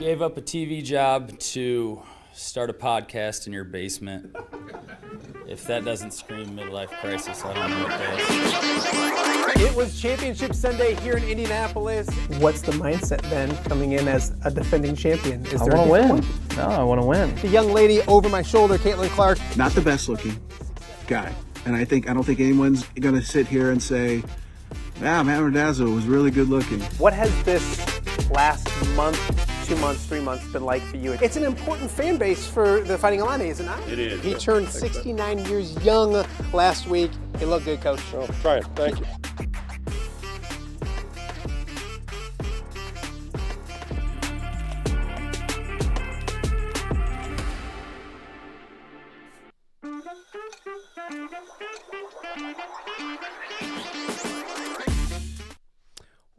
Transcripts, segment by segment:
Gave up a TV job to start a podcast in your basement. If that doesn't scream midlife crisis, I don't know what does. It was Championship Sunday here in Indianapolis. What's the mindset then coming in as a defending champion? I want to win. No, I want to win. The young lady over my shoulder, Caitlin Clark. Not the best looking guy. And I don't think anyone's going to sit here and say, Matt Randazzo was really good looking. What has this last month, 2 months, 3 months been like for you? It's an important fan base for the Fighting Illini, is it not? It is. He turned 69 years young last week. He looked good, Coach. Oh, trying. Thank you.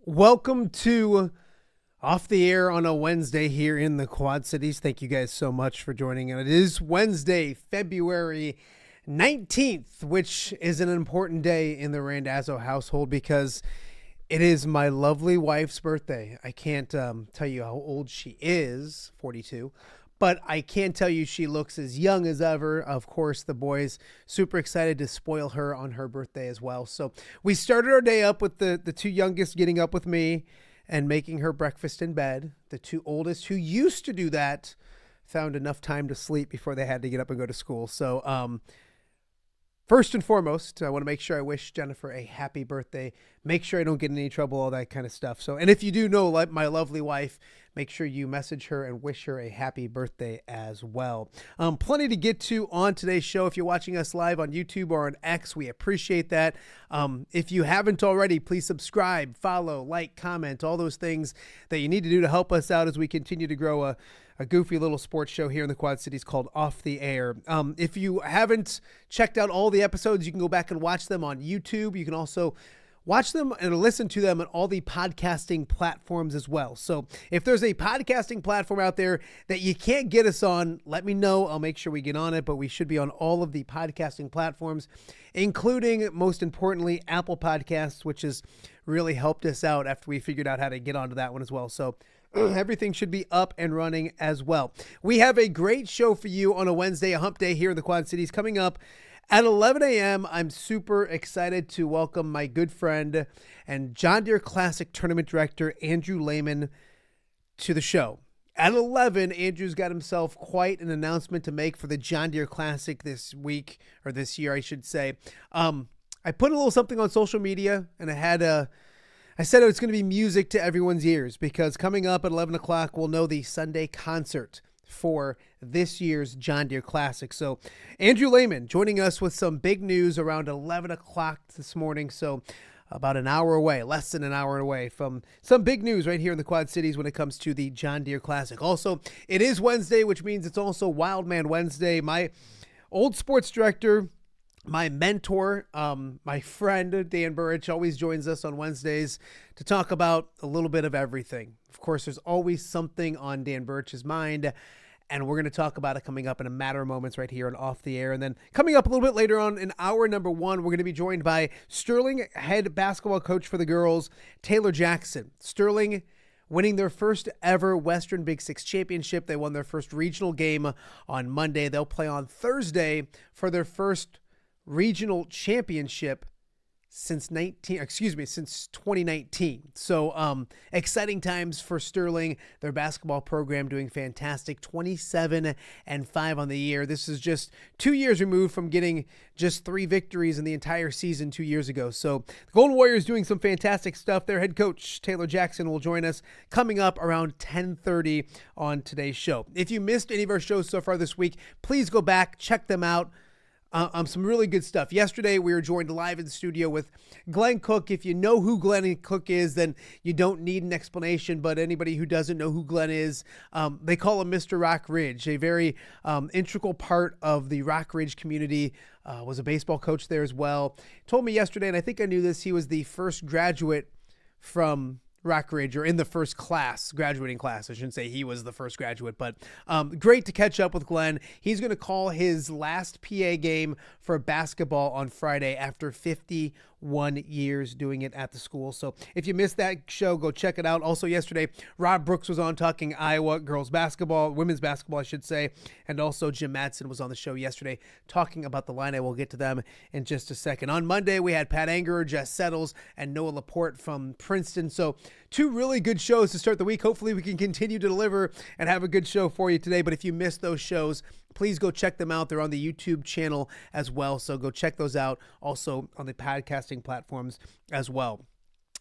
Welcome to Off the Air on a Wednesday here in the Quad Cities. Thank you guys so much for joining. It is Wednesday, February 19th, which is an important day in the Randazzo household because it is my lovely wife's birthday. I can't tell you how old she is, 42, but I can tell you she looks as young as ever. Of course, the boys super excited to spoil her on her birthday as well. So we started our day up with the two youngest getting up with me and making her breakfast in bed. The two oldest, who used to do that, found enough time to sleep before they had to get up and go to school. So first and foremost, I want to make sure I wish Jennifer a happy birthday. Make sure I don't get in any trouble, all that kind of stuff. So, and if you do know my lovely wife, make sure you message her and wish her a happy birthday as well. Plenty to get to on today's show. If you're watching us live on YouTube or on X, we appreciate that. If you haven't already, please subscribe, follow, like, comment, all those things that you need to do to help us out as we continue to grow a goofy little sports show here in the Quad Cities called Off the Air. If you haven't checked out all the episodes, you can go back and watch them on YouTube. You can also watch them and listen to them on all the podcasting platforms as well. So if there's a podcasting platform out there that you can't get us on, let me know. I'll make sure we get on it, but we should be on all of the podcasting platforms, including, most importantly, Apple Podcasts, which has really helped us out after we figured out how to get onto that one as well. So everything should be up and running as well. We have a great show for you on a Wednesday, a hump day here in the Quad Cities coming up at 11 a.m. I'm super excited to welcome my good friend and John Deere Classic Tournament Director, Andrew Lehman, to the show. At 11, Andrew's got himself quite an announcement to make for the John Deere Classic this week, or this year, I should say. I put a little something on social media, and I said it's going to be music to everyone's ears, because coming up at 11 o'clock, we'll know the Sunday concert for this year's John Deere Classic. So Andrew Lehman joining us with some big news around 11 o'clock this morning. So about an hour away, less than an hour away from some big news right here in the Quad Cities when it comes to the John Deere Classic. Also, it is Wednesday, which means it's also Wildman Wednesday. My old sports director, my mentor, my friend, Dan Burich, always joins us on Wednesdays to talk about a little bit of everything. Of course, there's always something on Dan Burich's mind, and we're going to talk about it coming up in a matter of moments right here on Off the Air. And then coming up a little bit later on in hour number one, we're going to be joined by Sterling head basketball coach for the girls, Taylor Jackson. Sterling winning their first ever Western Big Six championship. They won their first regional game on Monday. They'll play on Thursday for their first regional championship since 2019. So exciting times for Sterling, their basketball program doing fantastic, 27-5 on the year. This is just 2 years removed from getting just 3 victories in the entire season 2 years ago. So the Golden Warriors doing some fantastic stuff. Their head coach, Taylor Jackson, will join us coming up around 10:30 on today's show. If you missed any of our shows so far this week, please go back, check them out. Some really good stuff. Yesterday, we were joined live in the studio with Glenn Cook. If you know who Glenn Cook is, then you don't need an explanation, but anybody who doesn't know who Glenn is, they call him Mr. Rock Ridge, a very integral part of the Rock Ridge community, was a baseball coach there as well. Told me yesterday, and I think I knew this, he was the first graduate from Rockridge, or in the first class, graduating class. I shouldn't say he was the first graduate, but great to catch up with Glenn. He's going to call his last PA game for basketball on Friday after 51 years doing it at the school. So if you missed that show, go check it out. Also yesterday, Rob Brooks was on talking Iowa girls basketball, women's basketball, I should say, and also Jim Madsen was on the show yesterday talking about the line. I will get to them in just a second. On Monday, we had Pat Angerer, Jess Settles, and Noah Laporte from Princeton. So two really good shows to start the week. Hopefully we can continue to deliver and have a good show for you today. But if you missed those shows, please go check them out. They're on the YouTube channel as well. So go check those out. Also on the podcasting platforms as well.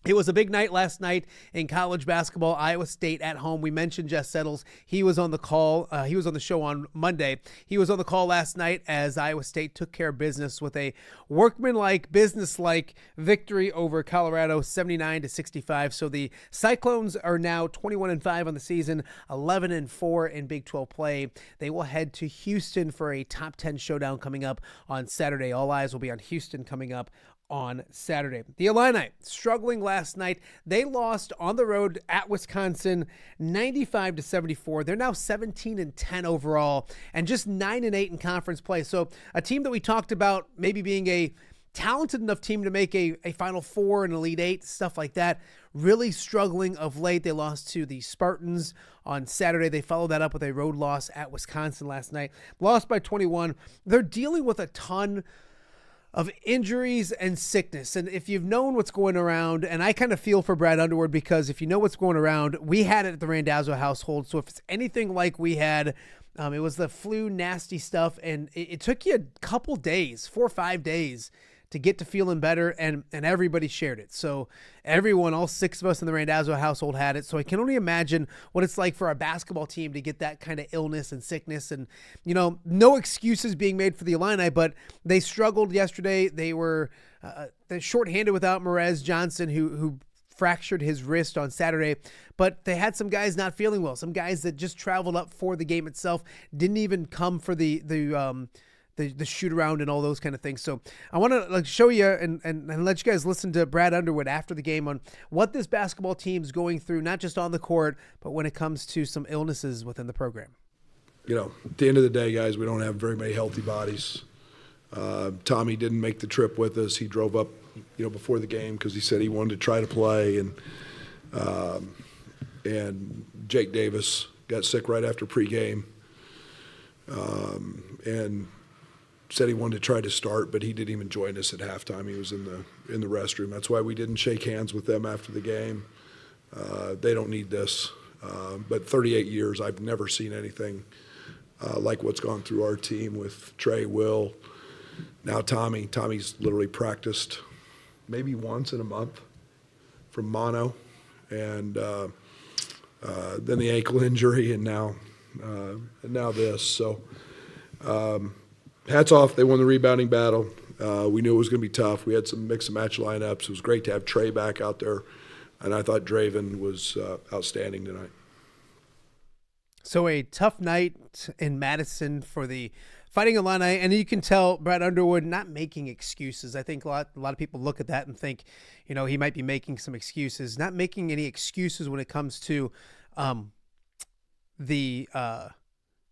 It was a big night last night in college basketball. Iowa State at home. We mentioned Jess Settles. He was on the call. He was on the show on Monday. He was on the call last night as Iowa State took care of business with a workmanlike, businesslike victory over Colorado, 79-65. So the Cyclones are now 21-5 on the season, 11-4 in Big 12 play. They will head to Houston for a top 10 showdown coming up on Saturday. All eyes will be on Houston coming up on Saturday. The Illini struggling last night. They lost on the road at Wisconsin 95-74. They're now 17-10 overall and just 9-8 in conference play. So a team that we talked about maybe being a talented enough team to make a Final Four and Elite Eight, stuff like that, really struggling of late. They lost to the Spartans on Saturday. They followed that up with a road loss at Wisconsin last night. Lost by 21. They're dealing with a ton of injuries and sickness. And if you've known what's going around, and I kind of feel for Brad Underwood, because if you know what's going around, we had it at the Randazzo household. So if it's anything like we had, it was the flu, nasty stuff. And it took you a couple days, 4 or 5 days to get to feeling better, and everybody shared it. So everyone, all 6 of us in the Randazzo household had it. So I can only imagine what it's like for a basketball team to get that kind of illness and sickness. And, you know, no excuses being made for the Illini, but they struggled yesterday. They were they're shorthanded without Merez Johnson, who fractured his wrist on Saturday, but they had some guys not feeling well. Some guys that just traveled up for the game itself, didn't even come for the shoot around and all those kind of things. So I want to show you and let you guys listen to Brad Underwood after the game on what this basketball team's going through, not just on the court, but when it comes to some illnesses within the program. You know, at the end of the day, guys, we don't have very many healthy bodies. Tommy didn't make the trip with us. He drove up, before the game because he said he wanted to try to play. And Jake Davis got sick right after pregame. And said he wanted to try to start, but he didn't even join us at halftime. He was in the restroom. That's why we didn't shake hands with them after the game. They don't need this. But 38 years, I've never seen anything like what's gone through our team with Trey, Will, now Tommy. Tommy's literally practiced maybe once in a month from mono, and then the ankle injury, and now this. So. Hats off, they won the rebounding battle. We knew it was going to be tough. We had some mix and match lineups. It was great to have Trey back out there, and I thought Draven was outstanding tonight. So a tough night in Madison for the Fighting Illini, and you can tell Brad Underwood not making excuses. I think a lot of people look at that and think, he might be making some excuses. Not making any excuses when it comes to the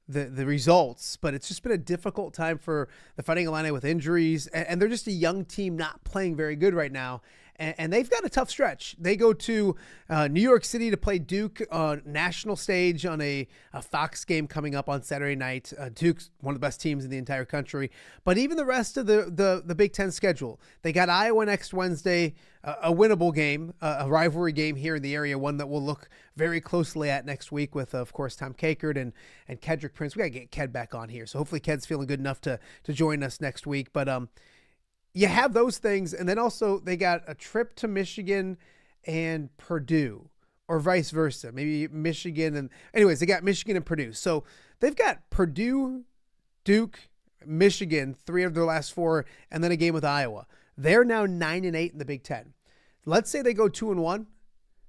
results, but it's just been a difficult time for the Fighting Illini with injuries, and they're just a young team not playing very good right now, and they've got a tough stretch. They go to New York City to play Duke on national stage on a Fox game coming up on Saturday night. Duke's one of the best teams in the entire country, but even the rest of the Big Ten schedule, they got Iowa next Wednesday, a winnable game, a rivalry game here in the area, one that we'll look very closely at next week with, of course, Tom Kakert and Kedrick Prince. We got to get Ked back on here, so hopefully Ked's feeling good enough to join us next week. But you have those things, and then also they got a trip to Michigan and Purdue, or vice versa. Maybe Michigan and – anyways, they got Michigan and Purdue. So they've got Purdue, Duke, Michigan, 3 of their last 4, and then a game with Iowa. They're now 9-8 in the Big Ten. Let's say they go 2-1.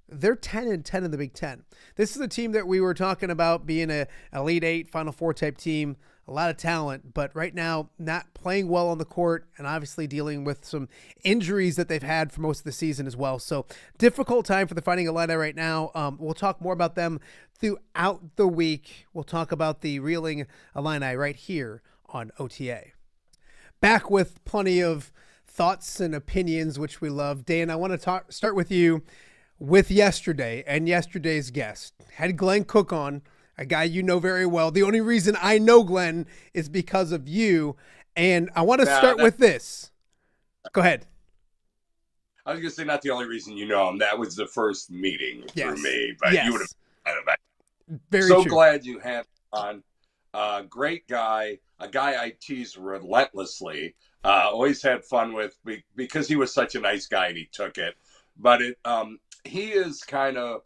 They're 10-10 in the Big Ten. This is a team that we were talking about being a Elite Eight, Final Four type team a lot of talent, but right now not playing well on the court and obviously dealing with some injuries that they've had for most of the season as well. So difficult time for the Fighting Illini right now. We'll talk more about them throughout the week. We'll talk about the Reeling Illini right here on OTA. Back with plenty of thoughts and opinions, which we love. Dan, I want to start with you with yesterday and yesterday's guest. Had Glenn Cook on, a guy you know very well. The only reason I know Glenn is because of you. And I want to start with this. Go ahead. I was going to say not the only reason you know him. That was the first meeting for me. But yes. You would have very so true. Glad you had him on. Great guy. A guy I tease relentlessly. Always had fun with because he was such a nice guy and he took it. But he is kind of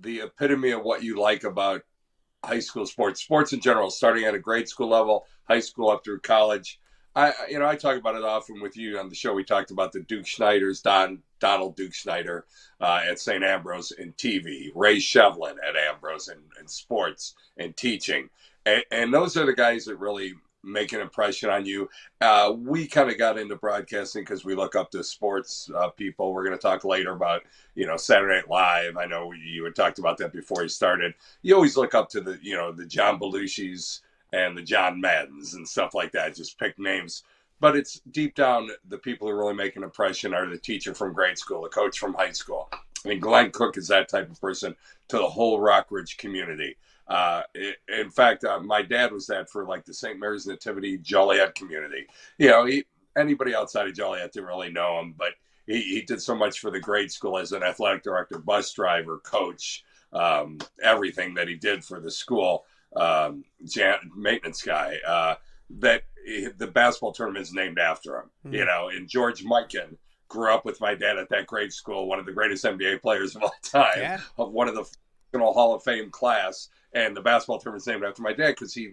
the epitome of what you like about high school sports in general, starting at a grade school level, high school up through college. I talk about it often with you on the show. We talked about the Duke Schneiders, Donald Duke Schneider at St. Ambrose in TV, Ray Shevlin at Ambrose in sports and teaching. And those are the guys that really make an impression on you. We kind of got into broadcasting because we look up to sports people. We're going to talk later about, Saturday Night Live. I know you had talked about that before you started. You always look up to the John Belushis and the John Maddens and stuff like that. Just pick names. But it's deep down, the people who really make an impression are the teacher from grade school, the coach from high school. I mean, Glenn Cook is that type of person to the whole Rockridge community. In fact, my dad was that for like the St. Mary's Nativity Joliet community. Anybody outside of Joliet didn't really know him, but he did so much for the grade school as an athletic director, bus driver, coach, everything that he did for the school, maintenance guy, that the basketball tournament is named after him. Mm-hmm. And George Mikan grew up with my dad at that grade school, one of the greatest NBA players of all time, of one of the Hall of Fame class. And the basketball tournament's named after my dad because he,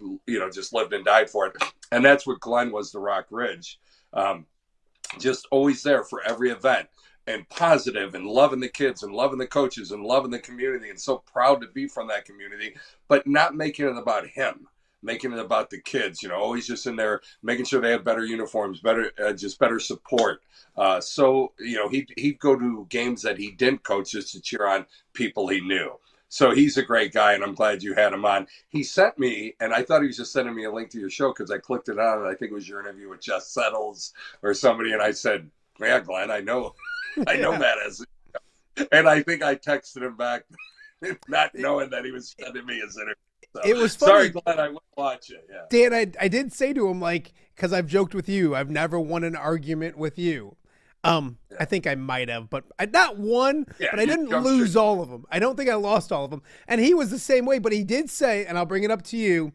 just lived and died for it. And that's what Glenn was to Rockridge. Just always there for every event and positive and loving the kids and loving the coaches and loving the community and so proud to be from that community, but not making it about him, making it about the kids, always just in there, making sure they had better uniforms, better support. So he'd go to games that he didn't coach just to cheer on people he knew. So he's a great guy, and I'm glad you had him on. He sent me, and I thought he was just sending me a link to your show because I clicked it on, and I think it was your interview with Jess Settles or somebody, and I said, yeah, Glenn, I know Matt as, and I think I texted him back not knowing that he was sending me his interview. So, it was funny. Sorry, Glenn, I wouldn't watch it. Yeah. Dan, I did say to him, because I've joked with you, I've never won an argument with you. I think I might have, but I not one, but I didn't lose all of them. I don't think I lost all of them. And he was the same way, but he did say, and I'll bring it up to you,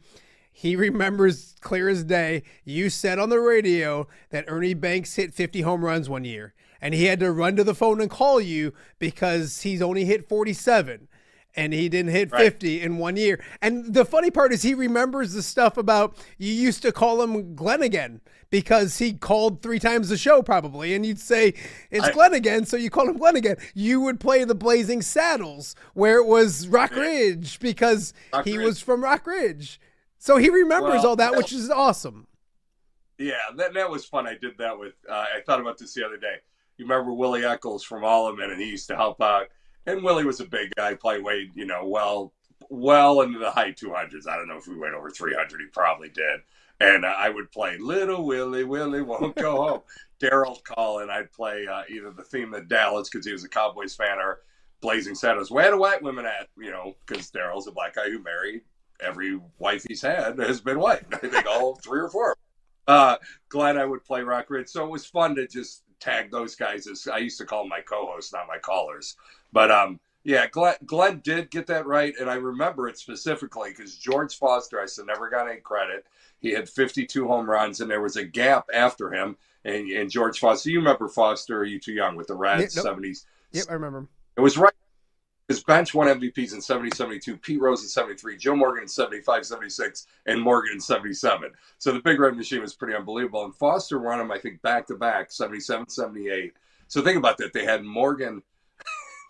he remembers clear as day, you said on the radio that Ernie Banks hit 50 home runs one year, and he had to run to the phone and call you because he's only hit 47. And he didn't hit 50 in 1 year. And the funny part is he remembers the stuff about you used to call him Glenn again because he called 3 times the show probably. And you'd say, it's Glenn again. So you call him Glenn again. You would play the Blazing Saddles where it was Rockridge because he was from Rockridge. So he remembers all that, which is awesome. Yeah, that was fun. I did that with, I thought about this the other day. You remember Willie Eccles from Alleman, and he used to help out. And Willie was a big guy, probably weighed, well into the high 200s. I don't know if we weighed over 300. He probably did. And I would play Little Willie, Willie won't go home. Daryl'd call, and I'd play either the theme of Dallas because he was a Cowboys fan or Blazing Saddles. Where the white women at? Because Daryl's a black guy who married every wife he's had has been white. I think all 3 or 4. Glenn, I would play Rockridge. So it was fun to just tag those guys as I used to call them my co-hosts, not my callers. But Glenn did get that right, and I remember it specifically because George Foster, I said, never got any credit. He had 52 home runs, and there was a gap after him. And George Foster, you remember Foster? Or are you too young with the Reds, 70s? Yep, I remember him. It was right. His bench won MVPs in 70, 72, Pete Rose in 73, Joe Morgan in 75, 76, and Morgan in 77. So the Big Red Machine was pretty unbelievable. And Foster won them, I think, back-to-back, 77, 78. So think about that. They had Morgan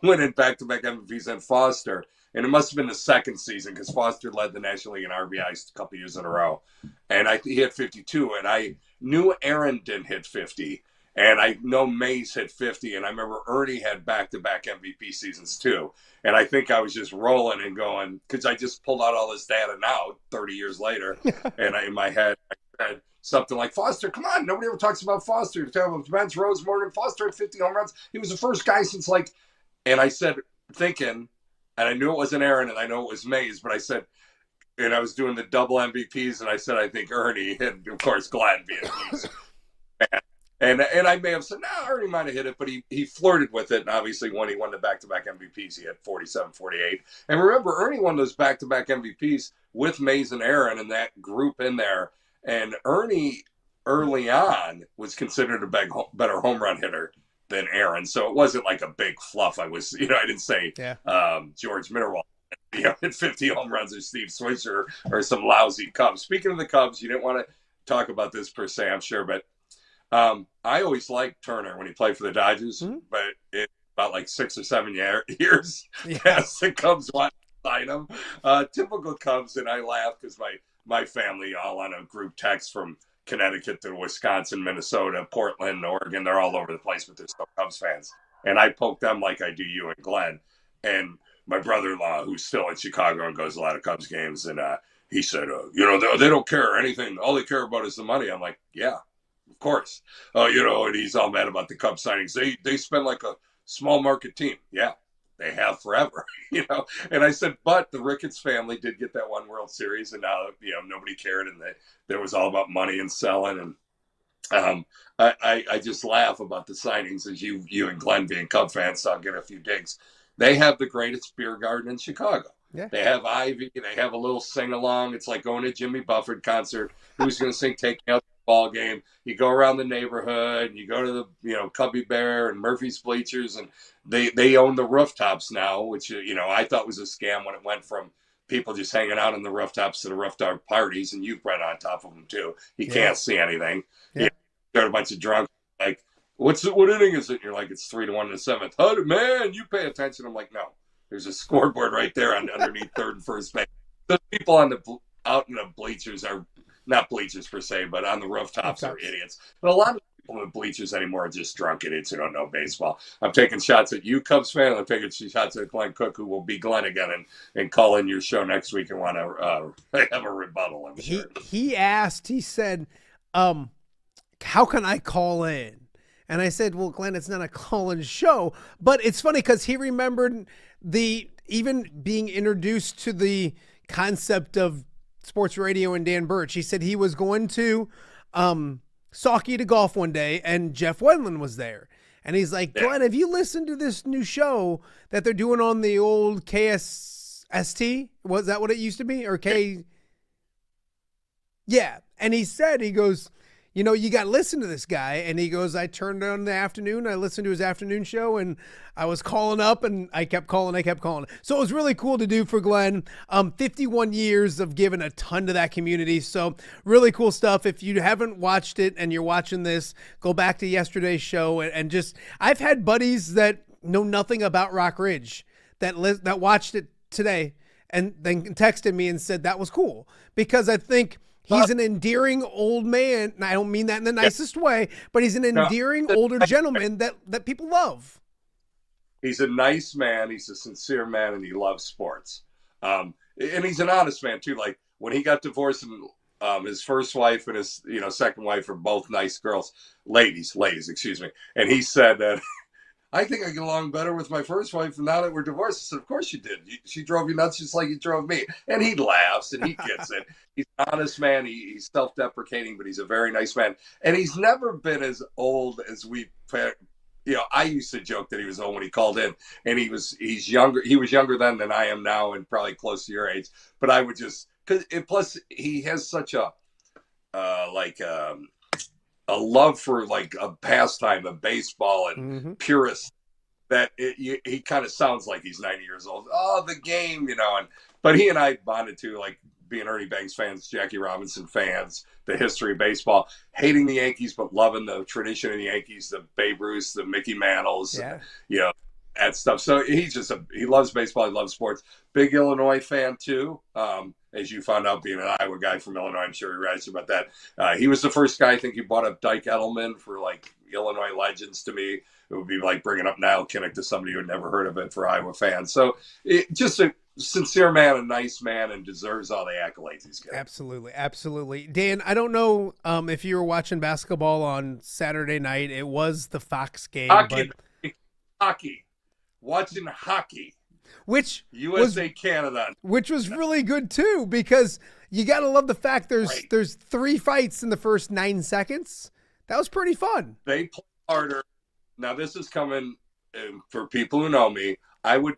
winning back-to-back MVPs and Foster. and it must have been the second season because Foster led the National League in RBIs a couple years in a row, and he hit 52, and I knew Aaron didn't hit 50, and I know Mays hit 50, and I remember Ernie had back-to-back MVP seasons too, and I think I was just rolling and going because I just pulled out all this data now, 30 years later, and in my head I said something like, Foster, come on, nobody ever talks about Foster. You talk about Vince Rose, Morgan Foster had 50 home runs. He was the first guy since and I said, thinking, and I knew it wasn't Aaron and I know it was Mays, but I said, and I was doing the double MVPs, and I said, I think Ernie, and of course, Glenn being Mays. And I may have said, no, Ernie might have hit it, but he flirted with it. And obviously, when he won the back-to-back MVPs, he had 47, 48. And remember, Ernie won those back-to-back MVPs with Mays and Aaron and that group in there. And Ernie, early on, was considered a better home run hitter than Aaron. So it wasn't like a big fluff. I didn't say George Mitterwald hit 50 home runs or Steve Swisher or some lousy Cubs. Speaking of the Cubs, you didn't want to talk about this per se, I'm sure, but I always liked Turner when he played for the Dodgers, but it about like 6 or 7 years past the Cubs wanted to sign him. Typical Cubs, and I laugh because my family all on a group text from Connecticut to Wisconsin, Minnesota, Portland, Oregon. They're all over the place, but they're still Cubs fans. And I poke them like I do you and Glenn. And my brother-in-law, who's still in Chicago and goes to a lot of Cubs games, and he said, they don't care anything. All they care about is the money. I'm like, yeah. Of course. And he's all mad about the Cubs signings. They spend like a small market team. Yeah, they have forever, And I said, but the Ricketts family did get that one World Series, and now, nobody cared, and there was all about money and selling. And I just laugh about the signings as you and Glenn being Cub fans, so I'll get a few digs. They have the greatest beer garden in Chicago. Yeah. They have Ivy. They have a little sing-along. It's like going to a Jimmy Buffett concert. Who's going to sing Take Me Out to the Ball Game? You go around the neighborhood. You go to the, Cubby Bear and Murphy's Bleachers. And they own the rooftops now, which, I thought was a scam when it went from people just hanging out on the rooftops to the rooftop parties. And you've been on top of them, too. You can't see anything. Yeah. You got a bunch of drunks like, what inning is it? And you're like, it's 3-1 in the seventh. Oh, man, you pay attention. I'm like, no. There's a scoreboard right there underneath third and first base. The people out in the bleachers are not bleachers per se, but on the rooftops are idiots. But a lot of people in the bleachers anymore are just drunk idiots who don't know baseball. I'm taking shots at you, Cubs fan. I'm taking shots at Glenn Cook, who will be Glenn again and call in your show next week and want to have a rebuttal. I'm sure. He said, how can I call in? And I said, well, Glenn, it's not a call-in show. But it's funny because he remembered even being introduced to the concept of sports radio and Dan Burich. He said he was going to Saucony to golf one day, and Jeff Wendland was there. And he's like, Glenn, have you listened to this new show that they're doing on the old KSST? Was that what it used to be? Or K? Yeah. And he goes, you got to listen to this guy. And he goes, I turned on the afternoon. I listened to his afternoon show, and I was calling up, and I kept calling. So it was really cool to do for Glenn. 51 years of giving a ton to that community. So really cool stuff. If you haven't watched it and you're watching this, go back to yesterday's show and just, I've had buddies that know nothing about Rock Ridge that watched it today and then texted me and said that was cool, because I think he's an endearing old man. And I don't mean that in the nicest way, but he's an endearing older gentleman that people love. He's a nice man. He's a sincere man, and he loves sports. And he's an honest man too. Like when he got divorced, and his first wife and his second wife are both nice girls, ladies, excuse me. And he said that I think I get along better with my first wife now that we're divorced. I said, of course you did. She drove you nuts just like you drove me. And he laughs and he gets it. He's an honest man. He's self-deprecating, but he's a very nice man. And he's never been as old as I used to joke that he was old when he called in, and he's younger. He was younger then than I am now, and probably close to your age. But I would plus he has such a love for like a pastime of baseball and purist that he kind of sounds like he's 90 years old. Oh, the game, but he and I bonded too, like being Ernie Banks fans, Jackie Robinson fans, the history of baseball, hating the Yankees, but loving the tradition of the Yankees, the Babe Ruth, the Mickey Mantles, that stuff. So he loves baseball. He loves sports. Big Illinois fan too. As you found out, being an Iowa guy from Illinois, I'm sure he writes about that. He was the first guy, I think, he brought up Dyke Edelman for like Illinois legends to me. It would be like bringing up Niall Kinnick to somebody who had never heard of it for Iowa fans. So just a sincere man, a nice man, and deserves all the accolades he's got. Absolutely. Absolutely. Dan, I don't know if you were watching basketball on Saturday night. It was the Fox game. Hockey. Watching hockey. Which USA Canada, which was really good too, because you got to love the fact there's 3 fights in the first 9 seconds. That was pretty fun. They play harder. Now this is coming for people who know me.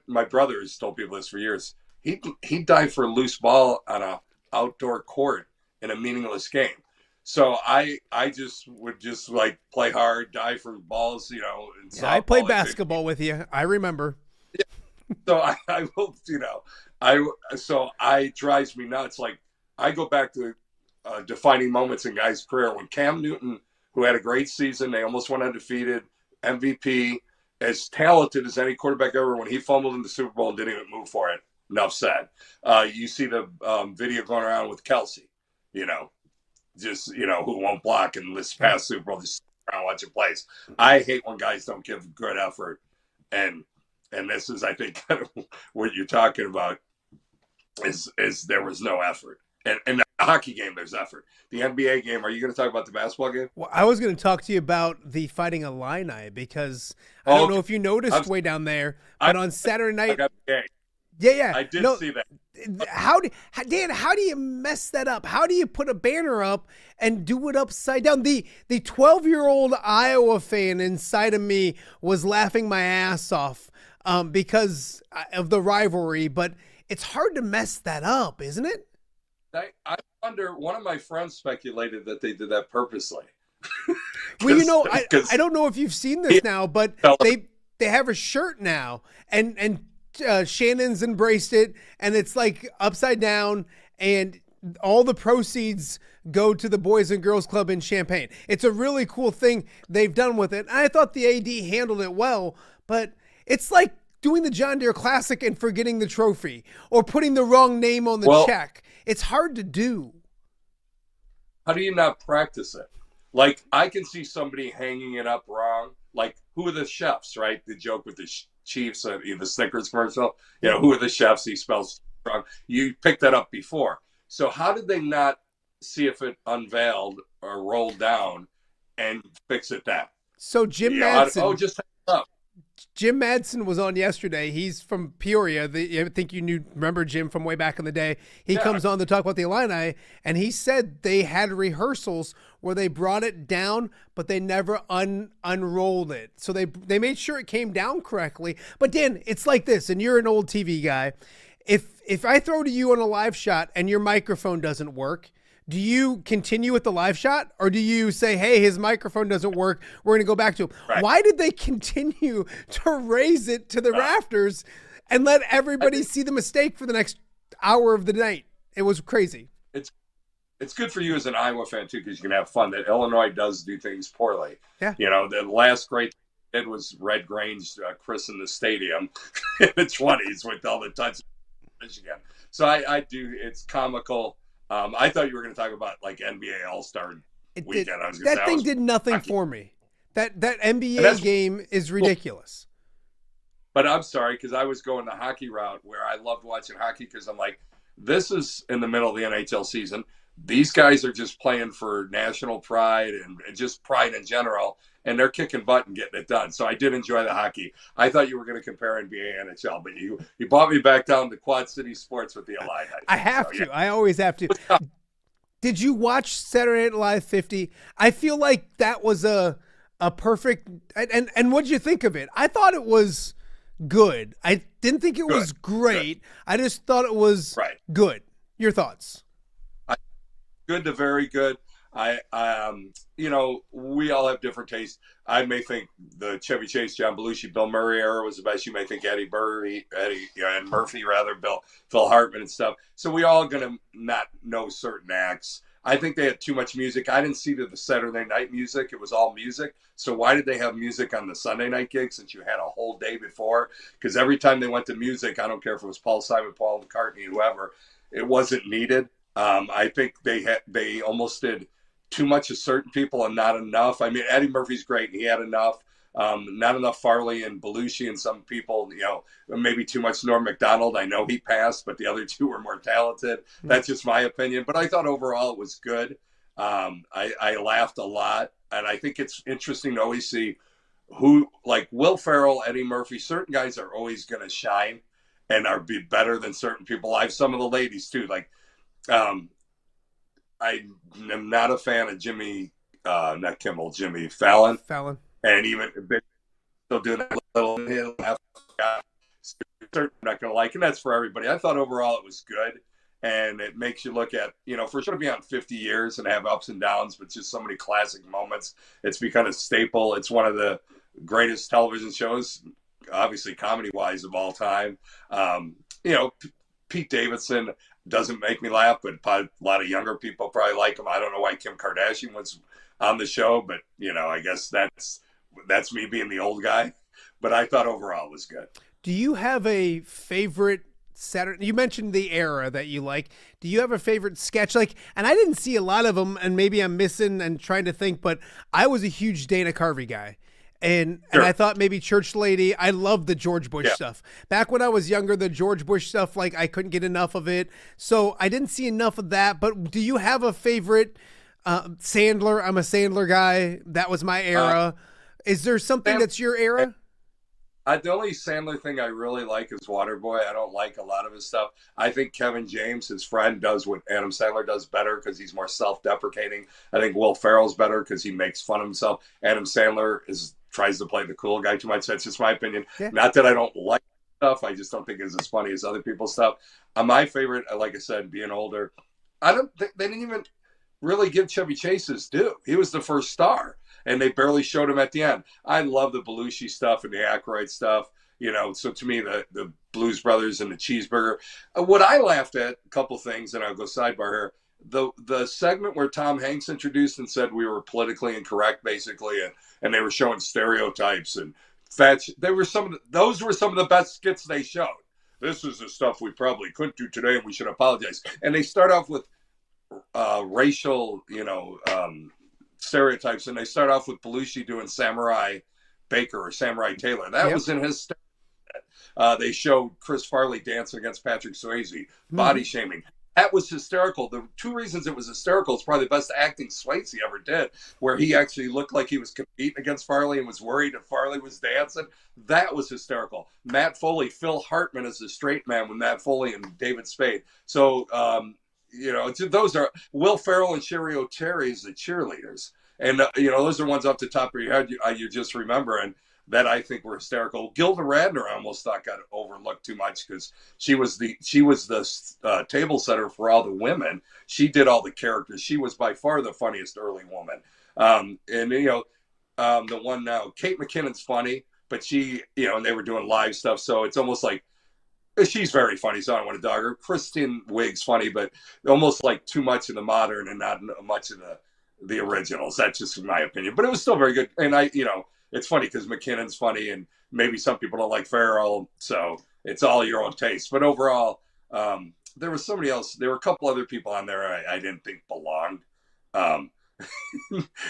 My brother has told people this for years. He'd dive for a loose ball on a outdoor court in a meaningless game. So I would just like play hard, dive for balls, And I played basketball with you. I remember. So I will, I drives me nuts. Like I go back to defining moments in guys' career when Cam Newton, who had a great season, they almost went undefeated, MVP, as talented as any quarterback ever. When he fumbled in the Super Bowl and didn't even move for it, enough said. You see the video going around with Kelsey, who won't block and this past Super Bowl just around watching plays. I hate when guys don't give good effort, and this is, I think, kind of what you're talking about is there was no effort. And in the hockey game, there's effort. The NBA game, are you going to talk about the basketball game? Well, I was going to talk to you about the Fighting Illini, because I don't know if you noticed way down there, but on Saturday night. Yeah. I did see that. Dan, how do you mess that up? How do you put a banner up and do it upside down? The 12-year-old Iowa fan inside of me was laughing my ass off because of the rivalry, but it's hard to mess that up, isn't it? I wonder, one of my friends speculated that they did that purposely. Well, I don't know if you've seen this now, but they have a shirt now, and Shannon's embraced it, and it's like upside down, and all the proceeds go to the Boys and Girls Club in Champaign. It's a really cool thing they've done with it. I thought the AD handled it well, but it's like doing the John Deere Classic and forgetting the trophy, or putting the wrong name on the check. It's hard to do. How do you not practice it? Like, I can see somebody hanging it up wrong. Like, who are the chefs, right? The joke with the Chiefs, the Snickers commercial. Who are the chefs? He spells wrong. You picked that up before. So how did they not see if it unveiled or rolled down and fix it then? So Jim Madsen. Just hang it up. Jim Madsen was on yesterday. He's from Peoria. I think you remember Jim from way back in the day. He comes on to talk about the Illini, and he said they had rehearsals where they brought it down, but they never unrolled it. So they made sure it came down correctly. But Dan, it's like this, and you're an old TV guy. If I throw to you on a live shot and your microphone doesn't work, do you continue with the live shot, or do you say, hey, his microphone doesn't work, we're going to go back to him? Right. Why did they continue to raise it to the rafters and let everybody see the mistake for the next hour of the night? It was crazy. It's good for you as an Iowa fan, too, because you can have fun. That Illinois does do things poorly. Yeah. The last great thing was Red Grange christen the stadium in the 20s with all the touches in Michigan. So I do. It's comical. I thought you were going to talk about like NBA All-Star weekend. That thing did nothing for me. That NBA game is ridiculous. But I'm sorry, because I was going the hockey route where I loved watching hockey, because I'm like, this is in the middle of the NHL season. These guys are just playing for national pride and just pride in general, and they're kicking butt and getting it done. So I did enjoy the hockey. I thought you were going to compare NBA and NHL, but you brought me back down to Quad City sports with the Illini. I have to. I always have to. Did you watch Saturday Night Live 50? I feel like that was a perfect – and what did you think of it? I thought it was good. I didn't think it was great. Good. I just thought it was good. Your thoughts? Good to very good. We all have different tastes. I may think the Chevy Chase, John Belushi, Bill Murray era was the best. You may think Eddie and Murphy, Phil Hartman and stuff. So we all going to not know certain acts. I think they had too much music. I didn't see the Saturday night music. It was all music. So why did they have music on the Sunday night gig since you had a whole day before? Because every time they went to music, I don't care if it was Paul Simon, Paul McCartney, whoever, it wasn't needed. I think they almost did too much of certain people and not enough. I mean, Eddie Murphy's great, and he had enough. Not enough Farley and Belushi, and some people, maybe too much Norm Macdonald. I know he passed, but the other two were more talented. That's just my opinion. But I thought overall it was good. I laughed a lot, and I think it's interesting to always see who, like Will Ferrell, Eddie Murphy, certain guys are always going to shine and be better than certain people. I have some of the ladies too. Like, I am not a fan of Jimmy Fallon. And even still doing that little laugh, certain I'm not going to like, and that's for everybody. I thought overall it was good, and it makes you look at, for sure to be on 50 years and have ups and downs, but just so many classic moments. It's become a staple. It's one of the greatest television shows, obviously comedy-wise, of all time. Pete Davidson doesn't make me laugh, but a lot of younger people probably like him. I don't know why Kim Kardashian was on the show, but I guess that's me being the old guy. But I thought overall it was good. Do you have a favorite Saturday? You mentioned the era that you like. Do you have a favorite sketch? And I didn't see a lot of them, and maybe I'm missing and trying to think, but I was a huge Dana Carvey guy. And I thought maybe Church Lady. I loved the George Bush stuff. Back when I was younger, the George Bush stuff, I couldn't get enough of it. So I didn't see enough of that. But do you have a favorite? Sandler? I'm a Sandler guy. That was my era. Is there something that's your era? The only Sandler thing I really like is Waterboy. I don't like a lot of his stuff. I think Kevin James, his friend, does what Adam Sandler does better because he's more self-deprecating. I think Will Ferrell's better because he makes fun of himself. Adam Sandler tries to play the cool guy too much. That's just my opinion. Yeah. Not that I don't like stuff. I just don't think it's as funny as other people's stuff. My favorite, like I said, being older, I don't think they didn't even really give Chevy Chase his due. He was the first star, and they barely showed him at the end. I love the Belushi stuff and the Aykroyd stuff. So to me, the Blues Brothers and the Cheeseburger. What I laughed at, a couple things, and I'll go sidebar here. The segment where Tom Hanks introduced and said we were politically incorrect, basically, and they were showing stereotypes and fetch. Those were some of the best skits they showed. This is the stuff we probably couldn't do today, and we should apologize. And they start off with racial, stereotypes, and they start off with Belushi doing Samurai Baker or Samurai Taylor. That was in his they showed Chris Farley dancing against Patrick Swayze, body shaming. That was hysterical. The two reasons it was hysterical is probably the best acting Swayze ever did, where he actually looked like he was competing against Farley and was worried if Farley was dancing. That was hysterical. Matt Foley, Phil Hartman is the straight man with Matt Foley and David Spade. So, those are Will Ferrell and Sherry O'Terry as the cheerleaders. And, those are ones off the top of your head you just remember. And that I think were hysterical. Gilda Radner, I almost thought got overlooked too much because she was the table setter for all the women. She did all the characters. She was by far the funniest early woman. The one now, Kate McKinnon's funny, but she, and they were doing live stuff. So it's almost like she's very funny. So I don't want to dog her. Kristen Wiig's funny, but almost like too much of the modern and not much of the originals. That's just my opinion, but it was still very good. And it's funny because McKinnon's funny, and maybe some people don't like Farrell, so it's all your own taste. But overall, there was somebody else. There were a couple other people on there I didn't think belonged.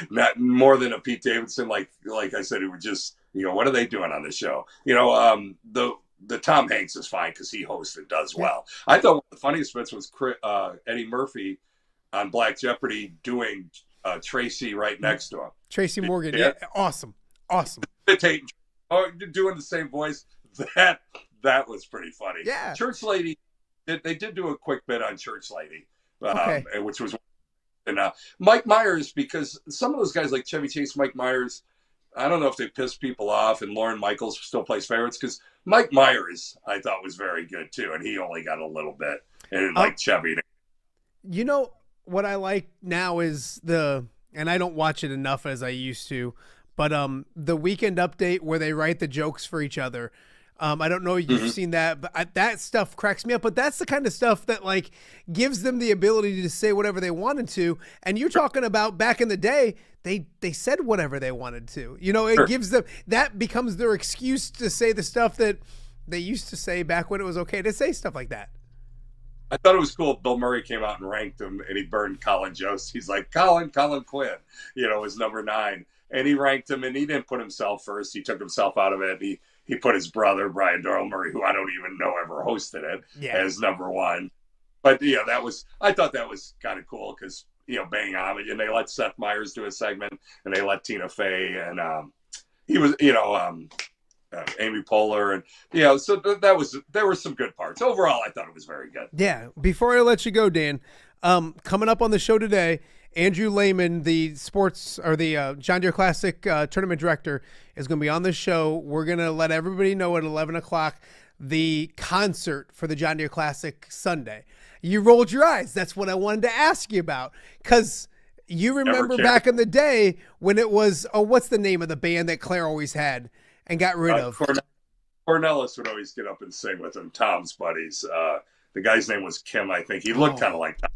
Not more than a Pete Davidson, like I said, who were just, what are they doing on the show? The Tom Hanks is fine because he hosts and does well. I thought one of the funniest bits was Eddie Murphy on Black Jeopardy doing Tracy right next to him. Tracy Morgan, awesome. Doing the same voice. That was pretty funny. Yeah. Church Lady, they did do a quick bit on Church Lady, which was, and Mike Myers, because some of those guys like Chevy Chase, Mike Myers, I don't know if they pissed people off, and Lorne Michaels still plays favorites because Mike Myers I thought was very good too, and he only got a little bit, and like Chevy. What I like now is and I don't watch it enough as I used to, but the Weekend Update where they write the jokes for each other. I don't know if you've seen that, but that stuff cracks me up. But that's the kind of stuff that like gives them the ability to say whatever they wanted to. And you're talking about back in the day, they said whatever they wanted to. You know, it gives them, that becomes their excuse to say the stuff that they used to say back when it was okay to say stuff like that. I thought it was cool. Bill Murray came out and ranked him, and he burned Colin Jost. He's like, Colin Quinn, was number 9. And he ranked him, and he didn't put himself first. He took himself out of it. He put his brother, Brian Doyle Murray, who I don't even know ever hosted it, as number 1. But, I thought that was kind of cool because, bang on it. And they let Seth Meyers do a segment, and they let Tina Fey, and he was, Amy Poehler, and so there were some good parts. Overall, I thought it was very good. Yeah. Before I let you go, Dan, coming up on the show today, Andrew Lehman, the John Deere Classic tournament director, is going to be on the show. We're going to let everybody know at 11 o'clock the concert for the John Deere Classic Sunday. You rolled your eyes. That's what I wanted to ask you about, because you remember back in the day when it was, what's the name of the band that Claire always had and got rid of? Cornelis would always get up and sing with him, Tom's buddies. The guy's name was Kim, I think. He looked kind of like Tom.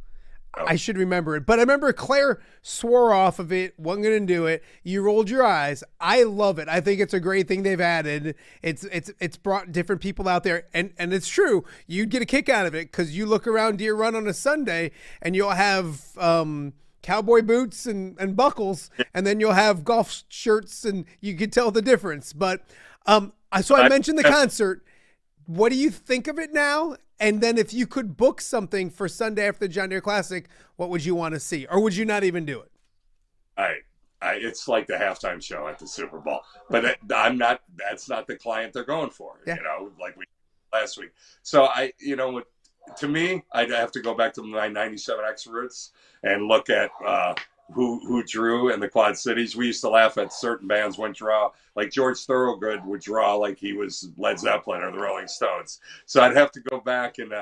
I should remember it. But I remember Claire swore off of it, wasn't going to do it. You rolled your eyes. I love it. I think it's a great thing they've added. It's brought different people out there. And it's true. You'd get a kick out of it because you look around Deere Run on a Sunday and you'll have cowboy boots and buckles, and then you'll have golf shirts, and you could tell the difference. But so I mentioned the concert. What do you think of it now? And then if you could book something for Sunday after the John Deere Classic, what would you want to see? Or would you not even do it? It's like the halftime show at the Super Bowl. But that's not the client they're going for, like we did last week. So to me, I'd have to go back to my 97X roots and look at who drew in the Quad Cities. We used to laugh at certain bands wouldn't draw, like George Thorogood would draw like he was Led Zeppelin or the Rolling Stones. So I'd have to go back and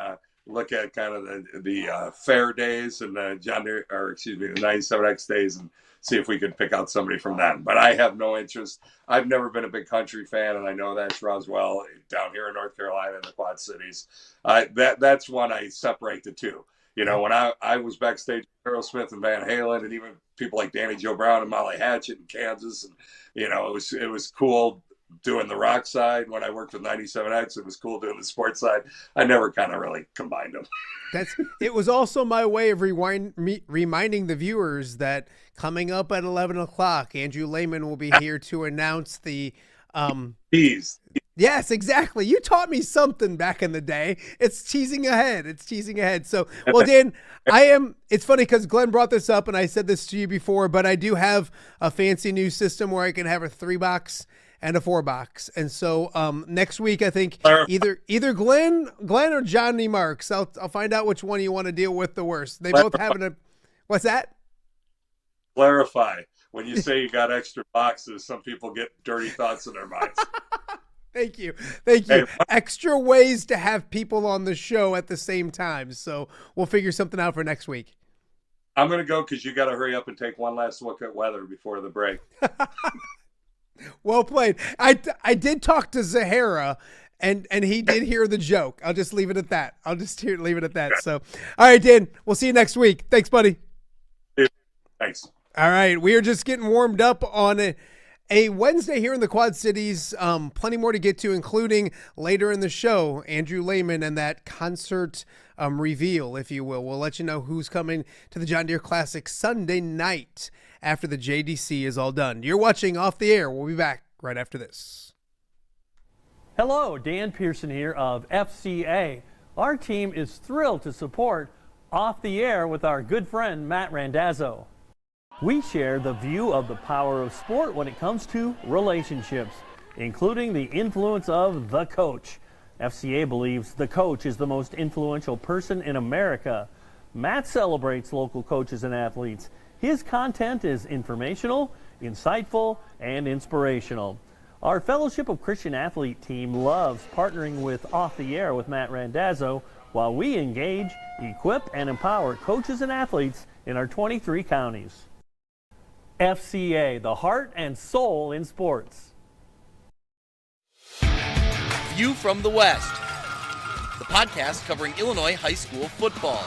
look at kind of the fair days and the the 97X days and see if we could pick out somebody from them. But I have no interest. I've never been a big country fan, and I know that's Roswell down here in North Carolina in the Quad Cities. That's one I separate the two. When I was backstage with Aerosmith and Van Halen, and even people like Danny Joe Brown and Molly Hatchet in Kansas, and it was cool doing the rock side. When I worked with 97X, it was cool doing the sports side. I never kind of really combined them. It was also my way of reminding the viewers that coming up at 11 o'clock, Andrew Lehman will be here to announce the Tease. Yes, exactly. You taught me something back in the day. It's teasing ahead. So, well, Dan, it's funny because Glenn brought this up and I said this to you before, but I do have a fancy new system where I can have a 3-box and a 4-box. And so next week, I think either Glenn or Johnny Marks, I'll find out which one you want to deal with the worst. They both have what's that? Clarify. When you say you got extra boxes, some people get dirty thoughts in their minds. Thank you. Extra ways to have people on the show at the same time. So we'll figure something out for next week. I'm going to go because you got to hurry up and take one last look at weather before the break. Well played. I did talk to Zahara, and he did hear the joke. I'll just leave it at that. Leave it at that. So, all right, Dan, we'll see you next week. Thanks, buddy. Thanks. All right. We are just getting warmed up on a Wednesday here in the Quad Cities. Plenty more to get to, including later in the show, Andrew Lehman and that concert reveal, if you will. We'll let you know who's coming to the John Deere Classic Sunday night after the JDC is all done. You're watching Off the Air. We'll be back right after this. Hello, Dan Pearson here of FCA. Our team is thrilled to support Off the Air with our good friend Matt Randazzo. We share the view of the power of sport when it comes to relationships, including the influence of the coach. FCA believes the coach is the most influential person in America. Matt celebrates local coaches and athletes. His content is informational, insightful, and inspirational. Our Fellowship of Christian Athlete team loves partnering with Off the Air with Matt Randazzo while we engage, equip, and empower coaches and athletes in our 23 counties. FCA, the heart and soul in sports. View from the West, the podcast covering Illinois high school football.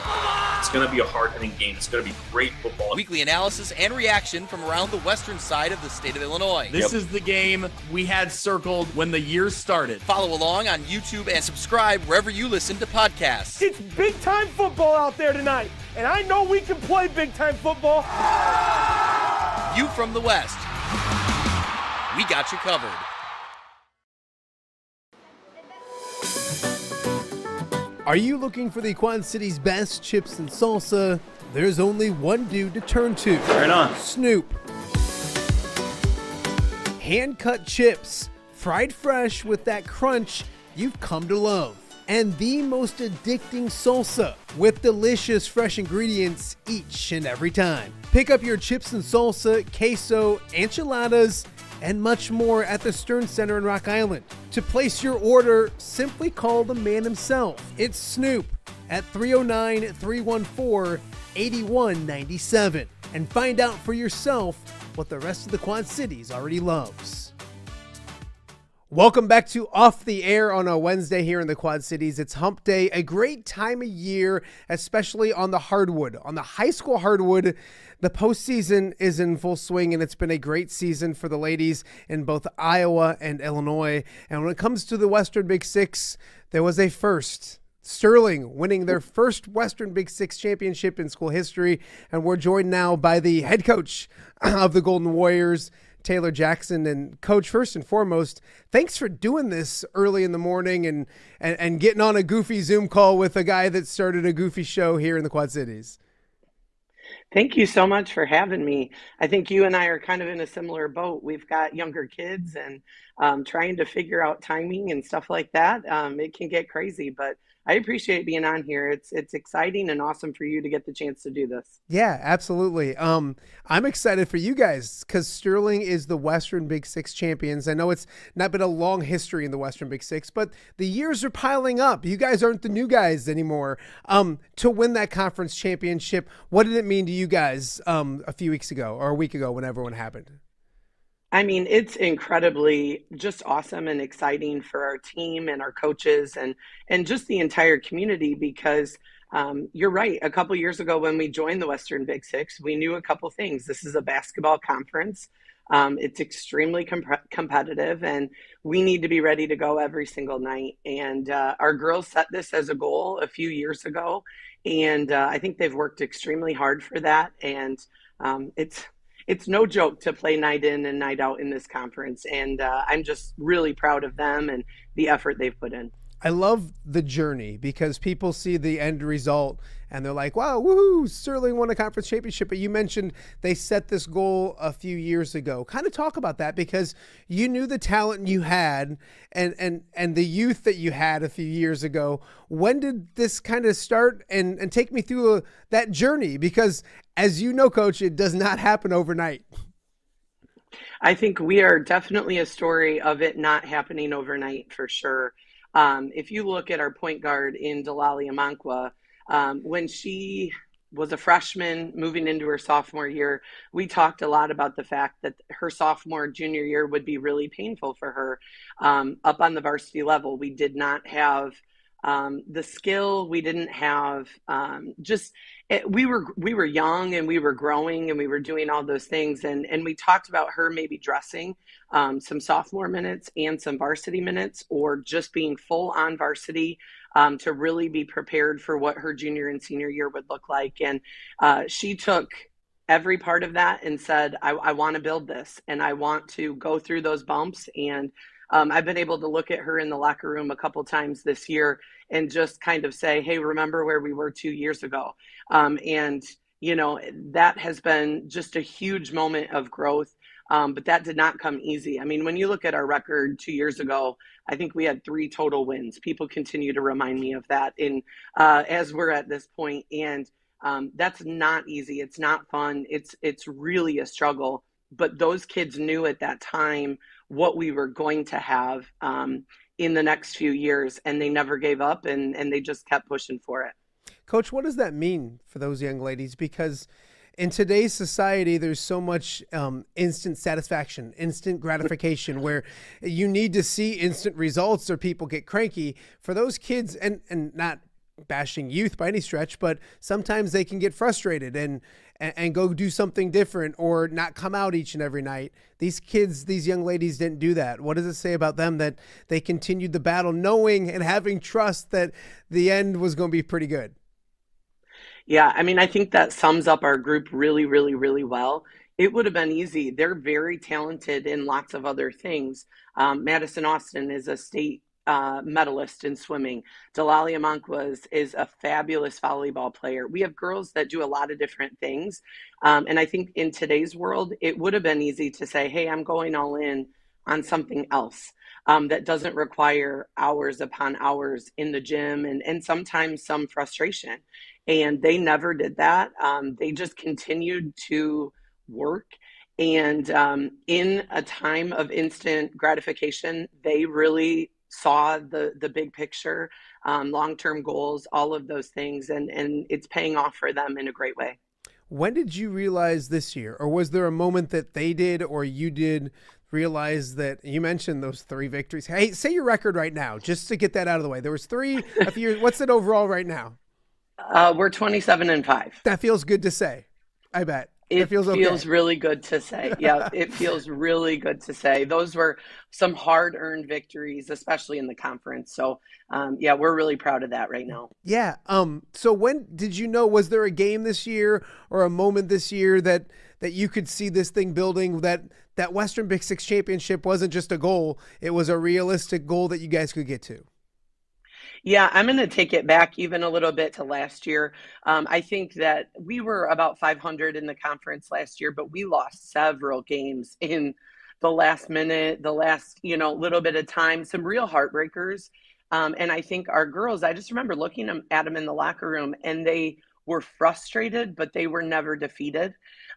It's going to be a hard-hitting game. It's going to be great football. Weekly analysis and reaction from around the western side of the state of Illinois. This is the game we had circled when the year started. Follow along on YouTube and subscribe wherever you listen to podcasts. It's big-time football out there tonight, and I know we can play big-time football. View from the West. We got you covered. Are you looking for the Quad City's best chips and salsa? There's only one dude to turn to. Right on. Snoop. Hand-cut chips, fried fresh with that crunch you've come to love. And the most addicting salsa with delicious fresh ingredients each and every time. Pick up your chips and salsa, queso, enchiladas, and much more at the Stern Center in Rock Island. To place your order, simply call the man himself. It's Snoop at 309-314-8197 and find out for yourself what the rest of the Quad Cities already loves. Welcome back to Off the Air on a Wednesday here in the Quad Cities. It's hump day, a great time of year, especially on the hardwood. On the high school hardwood, the postseason is in full swing, and it's been a great season for the ladies in both Iowa and Illinois. And when it comes to the Western Big Six, there was a first. Sterling winning their first Western Big Six championship in school history. And we're joined now by the head coach of the Golden Warriors, Taylor Jackson. And Coach, first and foremost, thanks for doing this early in the morning and getting on a goofy Zoom call with a guy that started a goofy show here in the Quad Cities. Thank you so much for having me. I think you and I are kind of in a similar boat. We've got younger kids and trying to figure out timing and stuff like that. It can get crazy, but I appreciate being on here. It's exciting and awesome for you to get the chance to do this. Yeah, absolutely. I'm excited for you guys because Sterling is the Western Big Six champions. I know it's not been a long history in the Western Big Six, but the years are piling up. You guys aren't the new guys anymore. To win that conference championship, what did it mean to you guys a few weeks ago or a week ago when everyone happened? I mean, it's incredibly just awesome and exciting for our team and our coaches and just the entire community because you're right. A couple years ago when we joined the Western Big Six, we knew a couple things. This is a basketball conference. It's extremely competitive and we need to be ready to go every single night. And our girls set this as a goal a few years ago. And I think they've worked extremely hard for that. And it's no joke to play night in and night out in this conference. And I'm just really proud of them and the effort they've put in. I love the journey because people see the end result and they're like, wow, woohoo, Sterling won a conference championship. But you mentioned they set this goal a few years ago. Kind of talk about that because you knew the talent you had and the youth that you had a few years ago. When did this kind of start and take me through that journey? Because as you know, Coach, it does not happen overnight. I think we are definitely a story of it not happening overnight for sure. If you look at our point guard in Delali Amankwa, when she was a freshman moving into her sophomore year, we talked a lot about the fact that her sophomore, junior year would be really painful for her up on the varsity level. We did not have the skill. We didn't have we were young and we were growing and we were doing all those things. And we talked about her maybe dressing some sophomore minutes and some varsity minutes or just being full on varsity to really be prepared for what her junior and senior year would look like. And she took every part of that and said, I want to build this and I want to go through those bumps. And I've been able to look at her in the locker room a couple times this year and just kind of say, hey, remember where we were 2 years ago. And, you know, that has been just a huge moment of growth. But that did not come easy. I mean, when you look at our record 2 years ago, I think we had 3 total wins. People continue to remind me of that as we're at this point. And that's not easy. It's not fun. It's really a struggle. But those kids knew at that time what we were going to have in the next few years, and they never gave up, and they just kept pushing for it. Coach, what does that mean for those young ladies? Because in today's society, there's so much instant satisfaction, instant gratification, where you need to see instant results or people get cranky. For those kids, and not bashing youth by any stretch, but sometimes they can get frustrated and go do something different or not come out each and every night. These kids, these young ladies didn't do that. What does it say about them that they continued the battle knowing and having trust that the end was going to be pretty good? Yeah, I mean, I think that sums up our group really, really, really well. It would have been easy. They're very talented in lots of other things. Madison Austin is a state medalist in swimming. Delalia Monk is a fabulous volleyball player. We have girls that do a lot of different things. And I think in today's world, it would have been easy to say, hey, I'm going all in on something else that doesn't require hours upon hours in the gym and sometimes some frustration. And they never did that. They just continued to work. And in a time of instant gratification, they really saw the big picture, long-term goals, all of those things. And it's paying off for them in a great way. When did you realize this year, or was there a moment that they did or you did realize that you mentioned those 3 victories? Hey, say your record right now, just to get that out of the way. There was 3 a few years. What's it overall right now? We're 27-5. That feels good to say. I bet. It feels okay. Feels really good to say. Yeah, it feels really good to say. Those were some hard-earned victories, especially in the conference. So, yeah, we're really proud of that right now. Yeah. So when did you know, was there a game this year or a moment this year that you could see this thing building, that Western Big Six championship wasn't just a goal, it was a realistic goal that you guys could get to? Yeah, I'm going to take it back even a little bit to last year. I think that we were about 500 in the conference last year, but we lost several games in the last minute, the last, little bit of time, some real heartbreakers. And I think our girls, I just remember looking at them in the locker room and they were frustrated, but they were never defeated.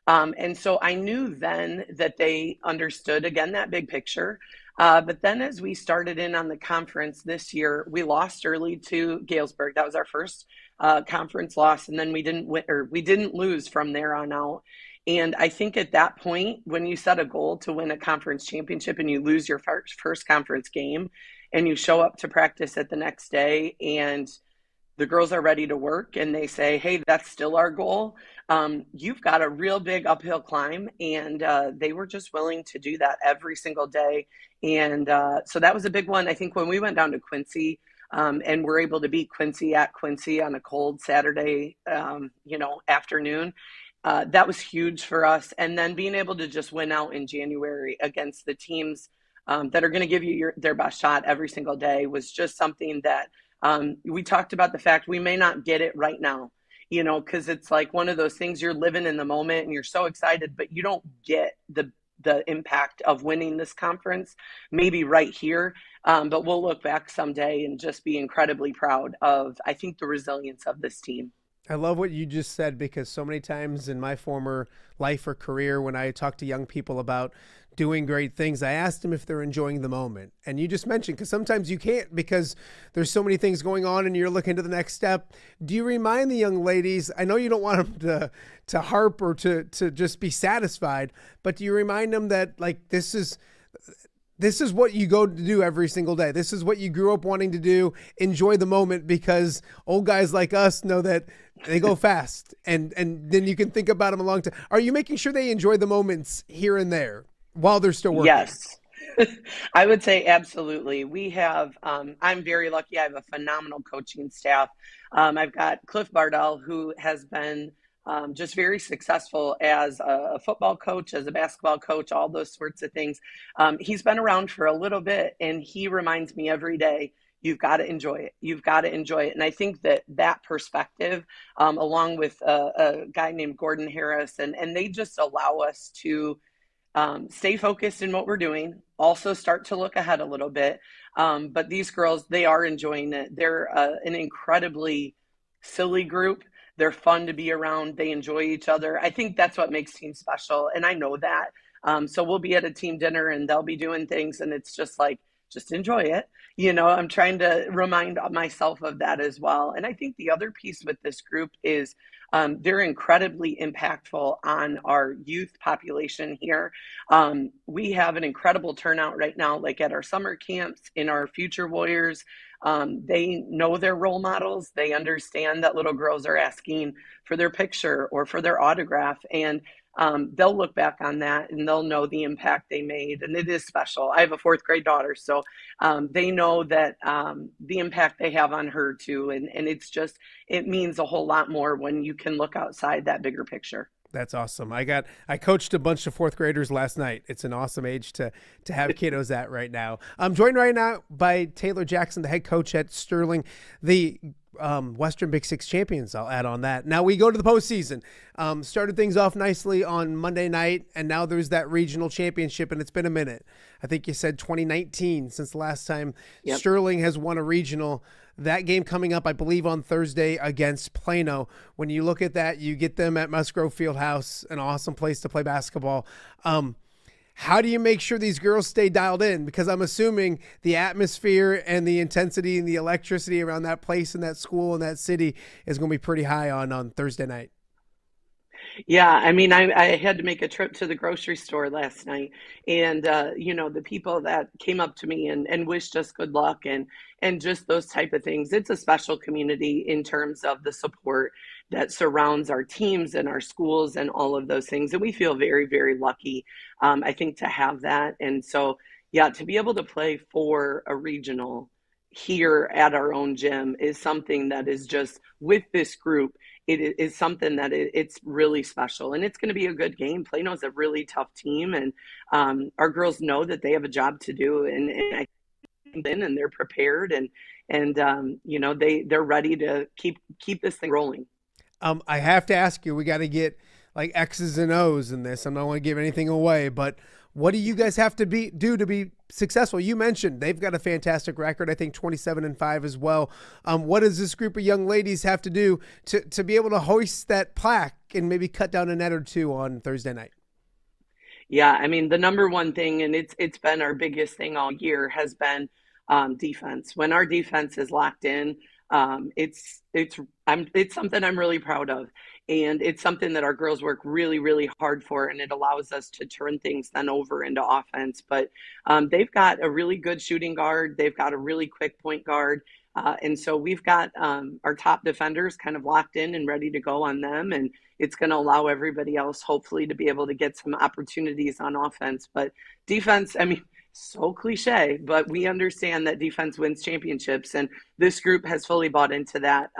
And so I knew then that they understood, again, that big picture. But then as we started in on the conference this year, we lost early to Galesburg. That was our first conference loss. And then we didn't lose from there on out. And I think at that point, when you set a goal to win a conference championship and you lose your first conference game and you show up to practice at the next day and the girls are ready to work and they say, hey, that's still our goal. You've got a real big uphill climb. And they were just willing to do that every single day. And so that was a big one. I think when we went down to Quincy and we're able to beat Quincy at Quincy on a cold Saturday, afternoon, that was huge for us. And then being able to just win out in January against the teams that are going to give you their best shot every single day was just something that we talked about the fact we may not get it right now, because it's like one of those things you're living in the moment and you're so excited, but you don't get the impact of winning this conference maybe right here. But we'll look back someday and just be incredibly proud of, I think, the resilience of this team. I love what you just said, because so many times in my former life or career, when I talk to young people about doing great things, I ask them if they're enjoying the moment. And you just mentioned, because sometimes you can't because there's so many things going on and you're looking to the next step. Do you remind the young ladies, I know you don't want them to harp or to just be satisfied, but do you remind them that, like, this is what you go to do every single day. This is what you grew up wanting to do. Enjoy the moment, because old guys like us know that they go fast and then you can think about them a long time. Are you making sure they enjoy the moments here and there while they're still working? Yes, I would say absolutely. We have, I'm very lucky. I have a phenomenal coaching staff. I've got Cliff Bardell, who has been just very successful as a football coach, as a basketball coach, all those sorts of things. He's been around for a little bit, and he reminds me every day, you've got to enjoy it. You've got to enjoy it. And I think that perspective, along with a guy named Gordon Harris, and they just allow us to stay focused in what we're doing, also start to look ahead a little bit. But these girls, they are enjoying it. They're an incredibly silly group. They're fun to be around. They enjoy each other. I think that's what makes teams special. And I know that. So we'll be at a team dinner and they'll be doing things. And it's just like, just enjoy it. I'm trying to remind myself of that as well. And I think the other piece with this group is they're incredibly impactful on our youth population here. We have an incredible turnout right now, like at our summer camps, in our Future Warriors. They know their role models. They understand that little girls are asking for their picture or for their autograph. And they'll look back on that and they'll know the impact they made. And it is special. I have a 4th grade daughter, so they know that the impact they have on her too. And it means a whole lot more when you can look outside that bigger picture. That's awesome. I coached a bunch of 4th graders last night. It's an awesome age to have kiddos at right now. I'm joined right now by Taylor Jackson, the head coach at Sterling, the Western Big Six champions. I'll add on that. Now we go to the postseason. Started things off nicely on Monday night, and now there's that regional championship, and it's been a minute. I think you said 2019 since the last time Sterling has won a regional. That game coming up, I believe, on Thursday against Plano. When you look at that, you get them at Musgrove Fieldhouse, an awesome place to play basketball. How do you make sure these girls stay dialed in? Because I'm assuming the atmosphere and the intensity and the electricity around that place and that school and that city is going to be pretty high on Thursday night. Yeah, I mean, I had to make a trip to the grocery store last night, and the people that came up to me and wished us good luck and just those type of things. It's a special community in terms of the support that surrounds our teams and our schools and all of those things, and we feel very, very lucky, I think, to have that. And so, to be able to play for a regional here at our own gym is something that is just, with this group, it is something that it's really special, and it's going to be a good game. Plano's a really tough team, and our girls know that they have a job to do, and they're prepared, and they're ready to keep this thing rolling. I have to ask you, we got to get like X's and O's in this. I don't want to give anything away, but what do you guys have to do to be successful? You mentioned they've got a fantastic record, I think 27-5 as well. What does this group of young ladies have to do to be able to hoist that plaque and maybe cut down a net or two on Thursday night? Yeah, I mean, the number one thing, and it's been our biggest thing all year, has been defense. When our defense is locked in, it's something I'm really proud of. And it's something that our girls work really, really hard for, and it allows us to turn things then over into offense. But they've got a really good shooting guard. They've got a really quick point guard. And so we've got our top defenders kind of locked in and ready to go on them. And it's going to allow everybody else, hopefully, to be able to get some opportunities on offense. But defense, I mean, so cliche, but we understand that defense wins championships. And this group has fully bought into that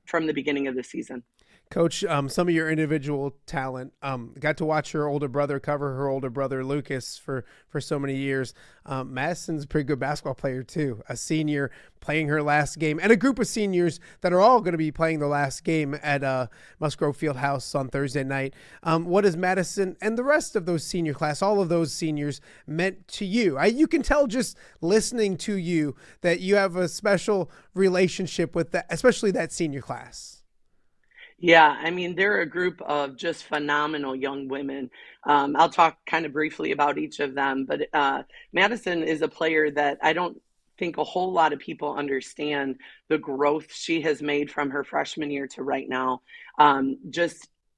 from the beginning of the season. Coach, some of your individual talent, got to watch her older brother cover her older brother, Lucas, for so many years. Madison's a pretty good basketball player, too. A senior playing her last game, and a group of seniors that are all going to be playing the last game at Musgrove Fieldhouse on Thursday night. What has Madison and the rest of those senior class, all of those seniors, meant to you? You can tell just listening to you that you have a special relationship with that, especially that senior class. Yeah, I mean, they're a group of just phenomenal young women. I'll talk kind of briefly about each of them, but Madison is a player that I don't think a whole lot of people understand the growth she has made from her freshman year to right now. And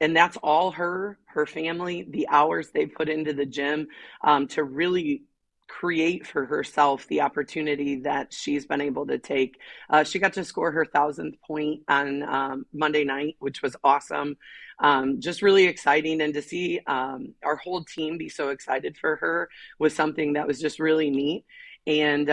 that's all her family, the hours they put into the gym to really create for herself the opportunity that she's been able to take. She got to score her 1,000th point on Monday night, which was awesome. Just really exciting. And to see our whole team be so excited for her was something that was just really neat. And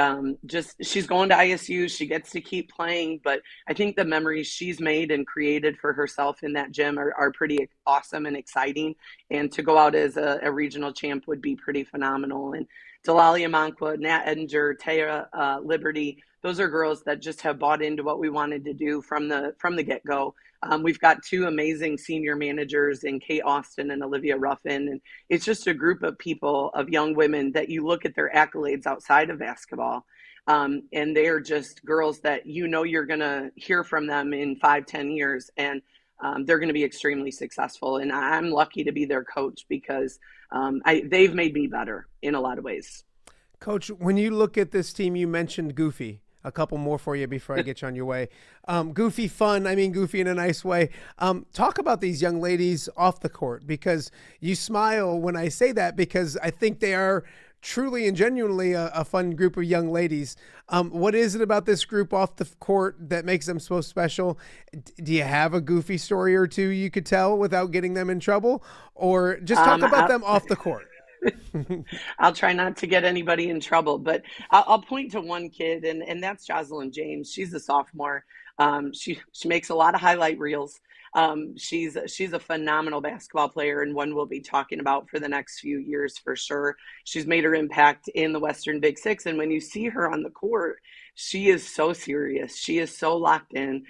she's going to ISU. She gets to keep playing, but I think the memories she's made and created for herself in that gym are pretty awesome and exciting. And to go out as a regional champ would be pretty phenomenal. And Delalia Manqua, Nat Edinger, Taya Liberty, those are girls that just have bought into what we wanted to do from the get-go. We've got two amazing senior managers in Kate Austin and Olivia Ruffin. And it's just a group of people, of young women, that you look at their accolades outside of basketball. And they are just girls that you're going to hear from them in 5-10 years. And they're going to be extremely successful. And I'm lucky to be their coach because they've made me better in a lot of ways. Coach, when you look at this team, you mentioned Goofy. A couple more for you before I get you on your way. Goofy fun. I mean, goofy in a nice way. Talk about these young ladies off the court, because you smile when I say that, because I think they are truly and genuinely a fun group of young ladies. What is it about this group off the court that makes them so special? Do you have a Goofy story or two you could tell without getting them in trouble, or just talk about them off the court? I'll try not to get anybody in trouble, but I'll point to one kid, and that's Jocelyn James. She's a sophomore. She makes a lot of highlight reels. She's a phenomenal basketball player, and one we'll be talking about for the next few years for sure. She's made her impact in the Western Big Six, and when you see her on the court, she is so serious. She is so locked in.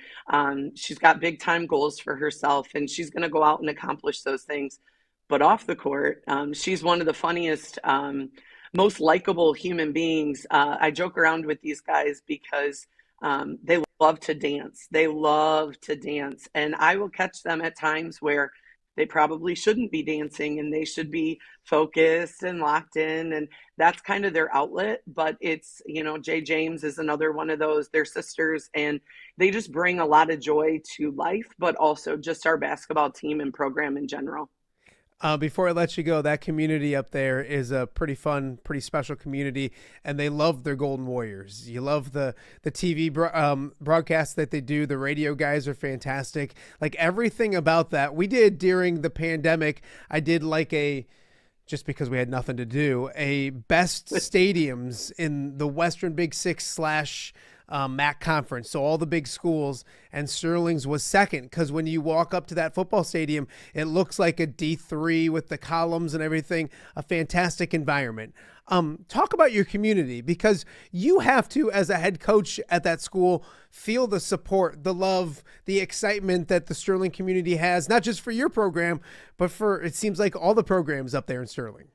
She's got big time goals for herself, and she's going to go out and accomplish those things. But off the court, she's one of the funniest, most likable human beings. I joke around with these guys because they love to dance. They love to dance. And I will catch them at times where they probably shouldn't be dancing and they should be focused and locked in. And that's kind of their outlet. But it's, Jay James is another one of those. They're sisters, and they just bring a lot of joy to life, but also just our basketball team and program in general. Before I let you go, that community up there is a pretty fun, pretty special community, and they love their Golden Warriors. You love the TV broadcasts that they do. The radio guys are fantastic. Like everything about that. We did during the pandemic. I did just because we had nothing to do, a best stadiums in the Western Big Six / MAC conference. So all the big schools, and Sterling's was second, because when you walk up to that football stadium, it looks like a D3 with the columns and everything, a fantastic environment. Talk about your community, because you have to, as a head coach at that school, feel the support, the love, the excitement that the Sterling community has, not just for your program, but for, it seems like, all the programs up there in Sterling.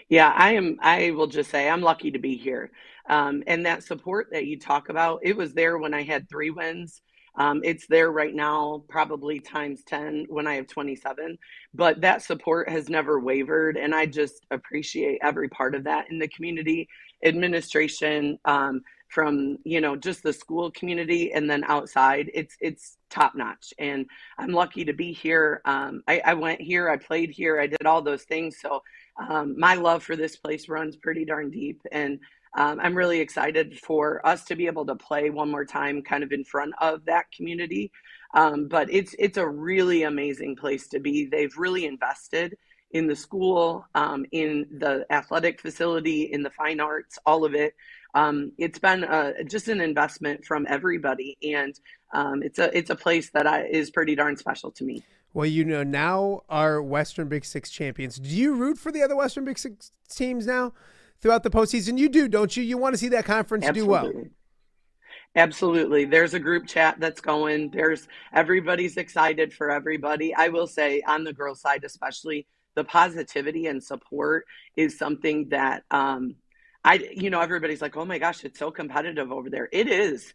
Yeah, I will just say I'm lucky to be here. And that support that you talk about, it was there when I had 3 wins. It's there right now, probably times 10 when I have 27. But that support has never wavered. And I just appreciate every part of that in the community, administration, from, just the school community, and then outside, it's top notch. And I'm lucky to be here. I went here, I played here, I did all those things. So my love for this place runs pretty darn deep. And I'm really excited for us to be able to play one more time kind of in front of that community. But it's a really amazing place to be. They've really invested in the school, in the athletic facility, in the fine arts, all of it. It's been just an investment from everybody. And it's a place that is pretty darn special to me. Well, now our Western Big Six champions. Do you root for the other Western Big Six teams now throughout the postseason? You do, don't you? You want to see that conference do well. Absolutely. There's a group chat that's going. Everybody's excited for everybody. I will say, on the girls' side especially, the positivity and support is something that everybody's like, oh my gosh, it's so competitive over there. It is,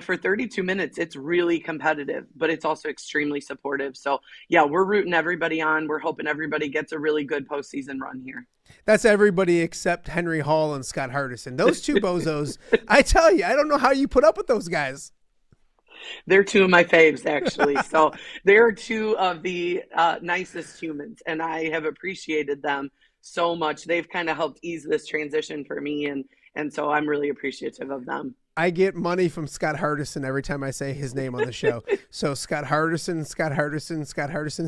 for 32 minutes, it's really competitive, but it's also extremely supportive. So yeah, we're rooting everybody on. We're hoping everybody gets a really good postseason run here. That's everybody except Henry Hall and Scott Hardison. Those two bozos, I tell you, I don't know how you put up with those guys. They're 2 of my faves, actually. So they're 2 of the nicest humans, and I have appreciated them so much. They've kind of helped ease this transition for me, and so I'm really appreciative of them. I get money from Scott Hardison every time I say his name on the show. So Scott Hardison.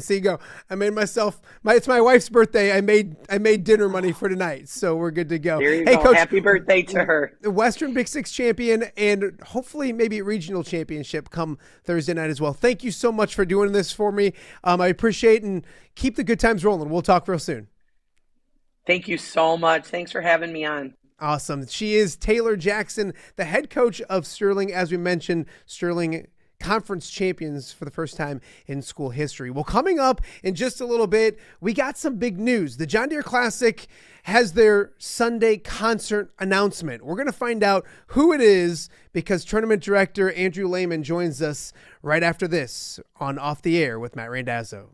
See, go. I made myself. It's my wife's birthday. I made dinner money for tonight, so we're good to go. There you go. Coach, happy birthday to her. The Western Big Six champion, and hopefully maybe a regional championship come Thursday night as well. Thank you so much for doing this for me. I appreciate it, and keep the good times rolling. We'll talk real soon. Thank you so much. Thanks for having me on. Awesome. She is Taylor Jackson, the head coach of Sterling. As we mentioned, Sterling conference champions for the first time in school history. Well, coming up in just a little bit, we got some big news. The John Deere Classic has their Sunday concert announcement. We're going to find out who it is, because tournament director Andrew Lehman joins us right after this on Off the Air with Matt Randazzo.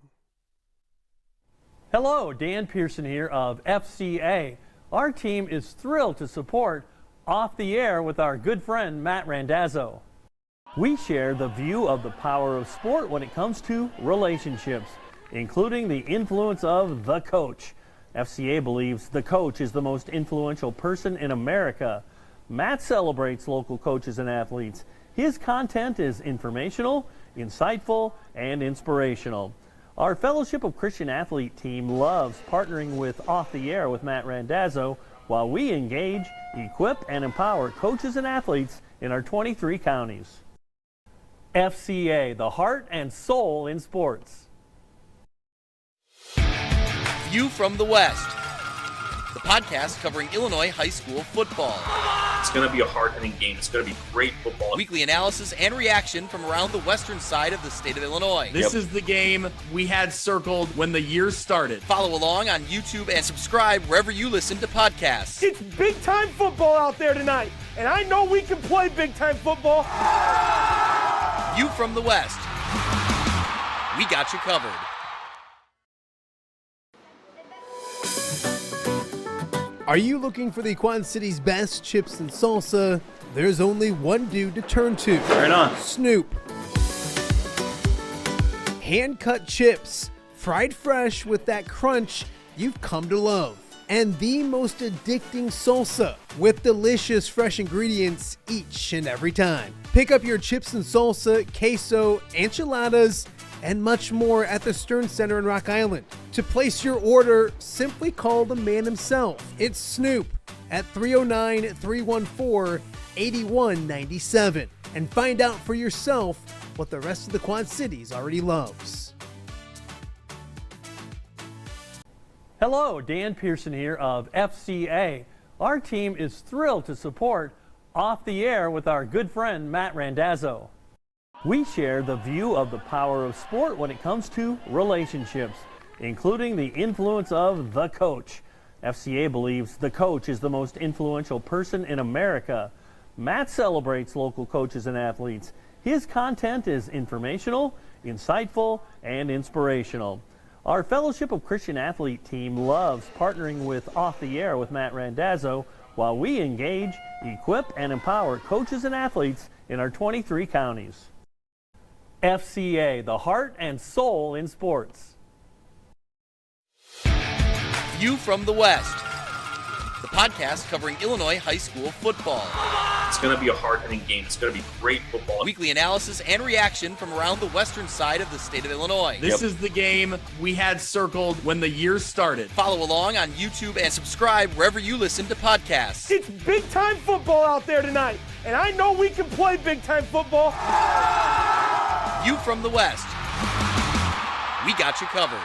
Hello, Dan Pearson here of FCA. our team is thrilled to support Off the Air with our good friend Matt Randazzo. We share the view of the power of sport when it comes to relationships, including the influence of the coach. FCA believes the coach is the most influential person in America. Matt celebrates local coaches and athletes. His content is informational, insightful, and inspirational. Our Fellowship of Christian Athlete team loves partnering with Off the Air with Matt Randazzo while we engage, equip, and empower coaches and athletes in our 23 counties. FCA, the heart and soul in sports. View from the West, the podcast covering Illinois high school football. It's going to be a hard-hitting game. It's going to be great football. Weekly analysis and reaction from around the western side of the state of Illinois. This is the game we had circled when the year started. Follow along on YouTube and subscribe wherever you listen to podcasts. It's big-time football out there tonight, and I know we can play big-time football. View from the West. We got you covered. Are you looking for the Quad City's best chips and salsa? There's only one dude to turn to. Right on. Snoop. Hand-cut chips, fried fresh with that crunch you've come to love. And the most addicting salsa with delicious fresh ingredients each and every time. Pick up your chips and salsa, queso, enchiladas, and much more at the Stern Center in Rock Island. To place your order, simply call the man himself. It's Snoop at 309-314-8197 and find out for yourself what the rest of the Quad Cities already loves. Hello, Dan Pearson here of FCA. Our team is thrilled to support Off the Air with our good friend Matt Randazzo. We share the view of the power of sport when it comes to relationships, including the influence of the coach. FCA believes the coach is the most influential person in America. Matt celebrates local coaches and athletes. His content is informational, insightful, and inspirational. Our Fellowship of Christian Athlete team loves partnering with Off the Air with Matt Randazzo while we engage, equip, and empower coaches and athletes in our 23 counties. FCA, the heart and soul in sports. View from the West, the podcast covering Illinois high school football. It's going to be a hard-hitting game. It's going to be great football. Weekly analysis and reaction from around the western side of the state of Illinois. This is the game we had circled when the year started. Follow along on YouTube and subscribe wherever you listen to podcasts. It's big-time football out there tonight, and I know we can play big-time football. View from the West. We got you covered.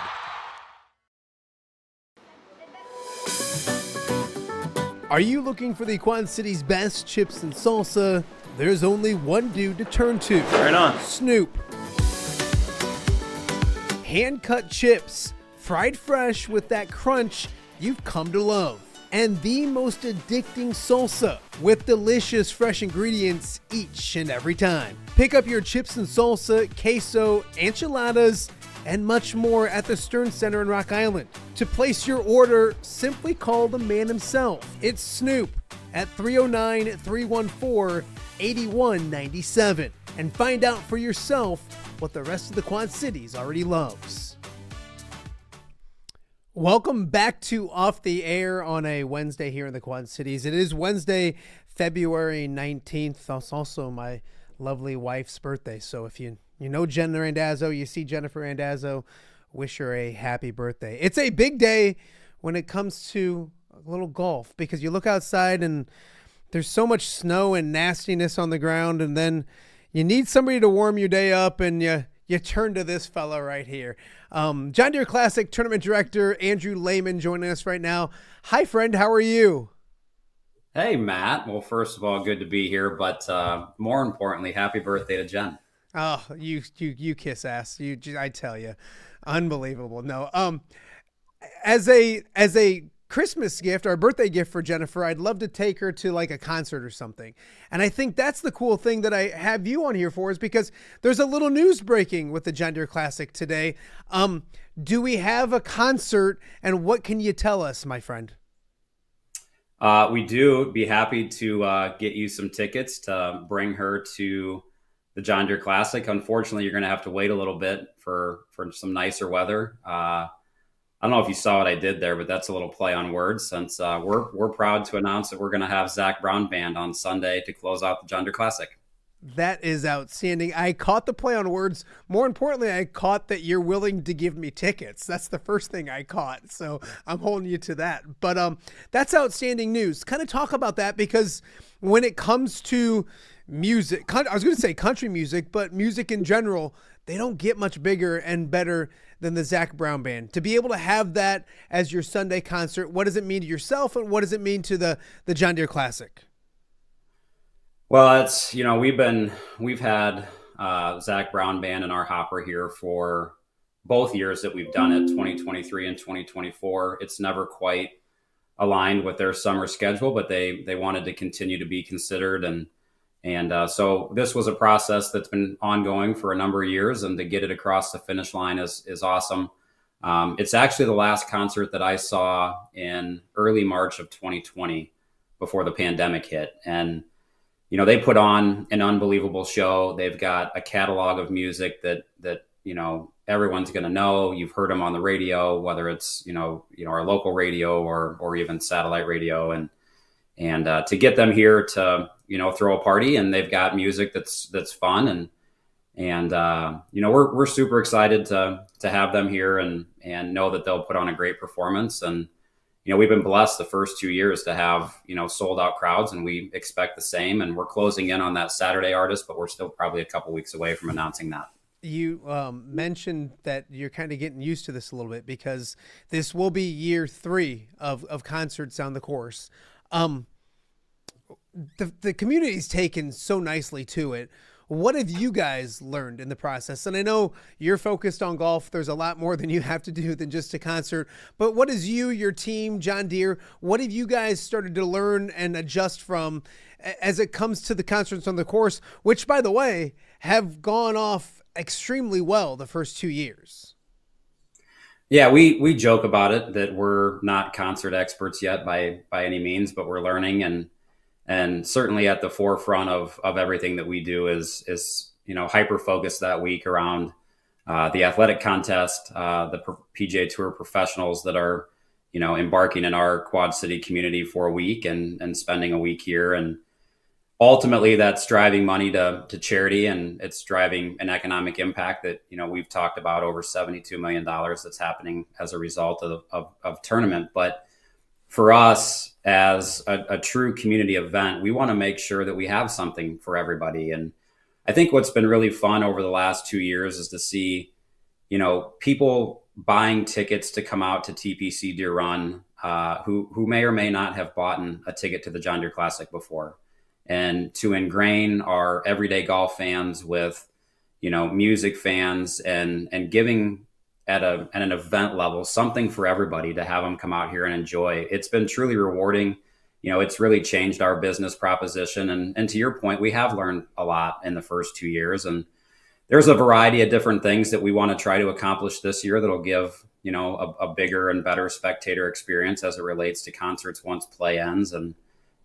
Are you looking for the Quad City's best chips and salsa? There's only one dude to turn to. Right on. Snoop. Hand-cut chips, fried fresh with that crunch you've come to love. And the most addicting salsa with delicious fresh ingredients each and every time. Pick up your chips and salsa, queso, enchiladas, and much more at the Stern Center in Rock Island. To place your order, simply call the man himself. It's Snoop at 309-314-8197 and find out for yourself what the rest of the Quad Cities already loves. Welcome back to Off the Air on a Wednesday here in the Quad Cities. It is Wednesday, February 19th. It's also my lovely wife's birthday. So if you know Jen Randazzo, you see Jennifer Randazzo, wish her a happy birthday. It's a big day when it comes to a little golf because you look outside and there's so much snow and nastiness on the ground, and then you need somebody to warm your day up, and you turn to this fella right here. John Deere Classic Tournament Director Andrew Lehman joining us right now. Hi, friend. How are you? Hey, Matt. Well, first of all, good to be here, but more importantly, happy birthday to Jen. Oh, you kiss ass. I tell you, unbelievable. No, as a Christmas gift or a birthday gift for Jennifer, I'd love to take her to like a concert or something. And I think that's the cool thing that I have you on here for, is because there's a little news breaking with the John Deere Classic today. Do we have a concert, and what can you tell us, my friend? We do be happy to get you some tickets to bring her to the John Deere Classic. Unfortunately, you're going to have to wait a little bit for some nicer weather. I don't know if you saw what I did there, but that's a little play on words, since we're proud to announce that we're going to have Zach Brown Band on Sunday to close out the John Deere Classic. That is outstanding. I caught the play on words. More importantly, I caught that you're willing to give me tickets. That's the first thing I caught. So I'm holding you to that. But that's outstanding news. Kind of talk about that, because when it comes to music, I was going to say country music, but music in general, they don't get much bigger and better than the Zach Brown Band. To be able to have that as your Sunday concert, what does it mean to yourself, and what does it mean to the John Deere Classic? Well, it's, we've had Zach Brown Band in our hopper here for both years that we've done it, 2023 and 2024. It's never quite aligned with their summer schedule, but they wanted to continue to be considered. And so this was a process that's been ongoing for a number of years, and to get it across the finish line is awesome. It's actually the last concert that I saw in early March of 2020 before the pandemic hit. And they put on an unbelievable show. They've got a catalog of music that everyone's going to know. You've heard them on the radio, whether it's our local radio or even satellite radio, and to get them here to throw a party, and they've got music that's fun, and we're super excited to have them here and know that they'll put on a great performance. And we've been blessed the first 2 years to have, sold out crowds, and we expect the same. And we're closing in on that Saturday artist, but we're still probably a couple weeks away from announcing that. You mentioned that you're kind of getting used to this a little bit, because this will be year 3 of concerts on the course. The community's taken so nicely to it. What have you guys learned in the process? And I know you're focused on golf. There's a lot more than you have to do than just a concert. But what is your team, John Deere, what have you guys started to learn and adjust from as it comes to the concerts on the course, which, by the way, have gone off extremely well the first 2 years? Yeah, we joke about it that we're not concert experts yet by any means, but we're learning, and certainly at the forefront of everything that we do is hyper focused that week around the athletic contest, the PGA Tour professionals that are embarking in our Quad City community for a week and spending a week here. And ultimately that's driving money to charity, and it's driving an economic impact that we've talked about, over $72 million that's happening as a result of tournament. But for us, as a true community event, we want to make sure that we have something for everybody. And I think what's been really fun over the last 2 years is to see, people buying tickets to come out to TPC Deer Run, who may or may not have bought a ticket to the John Deere Classic before, and to ingrain our everyday golf fans with, music fans, and giving at an event level something for everybody to have them come out here and enjoy. It's been truly rewarding. It's really changed our business proposition. And to your point, we have learned a lot in the first 2 years, and there's a variety of different things that we want to try to accomplish this year that'll give, a bigger and better spectator experience as it relates to concerts once play ends. And,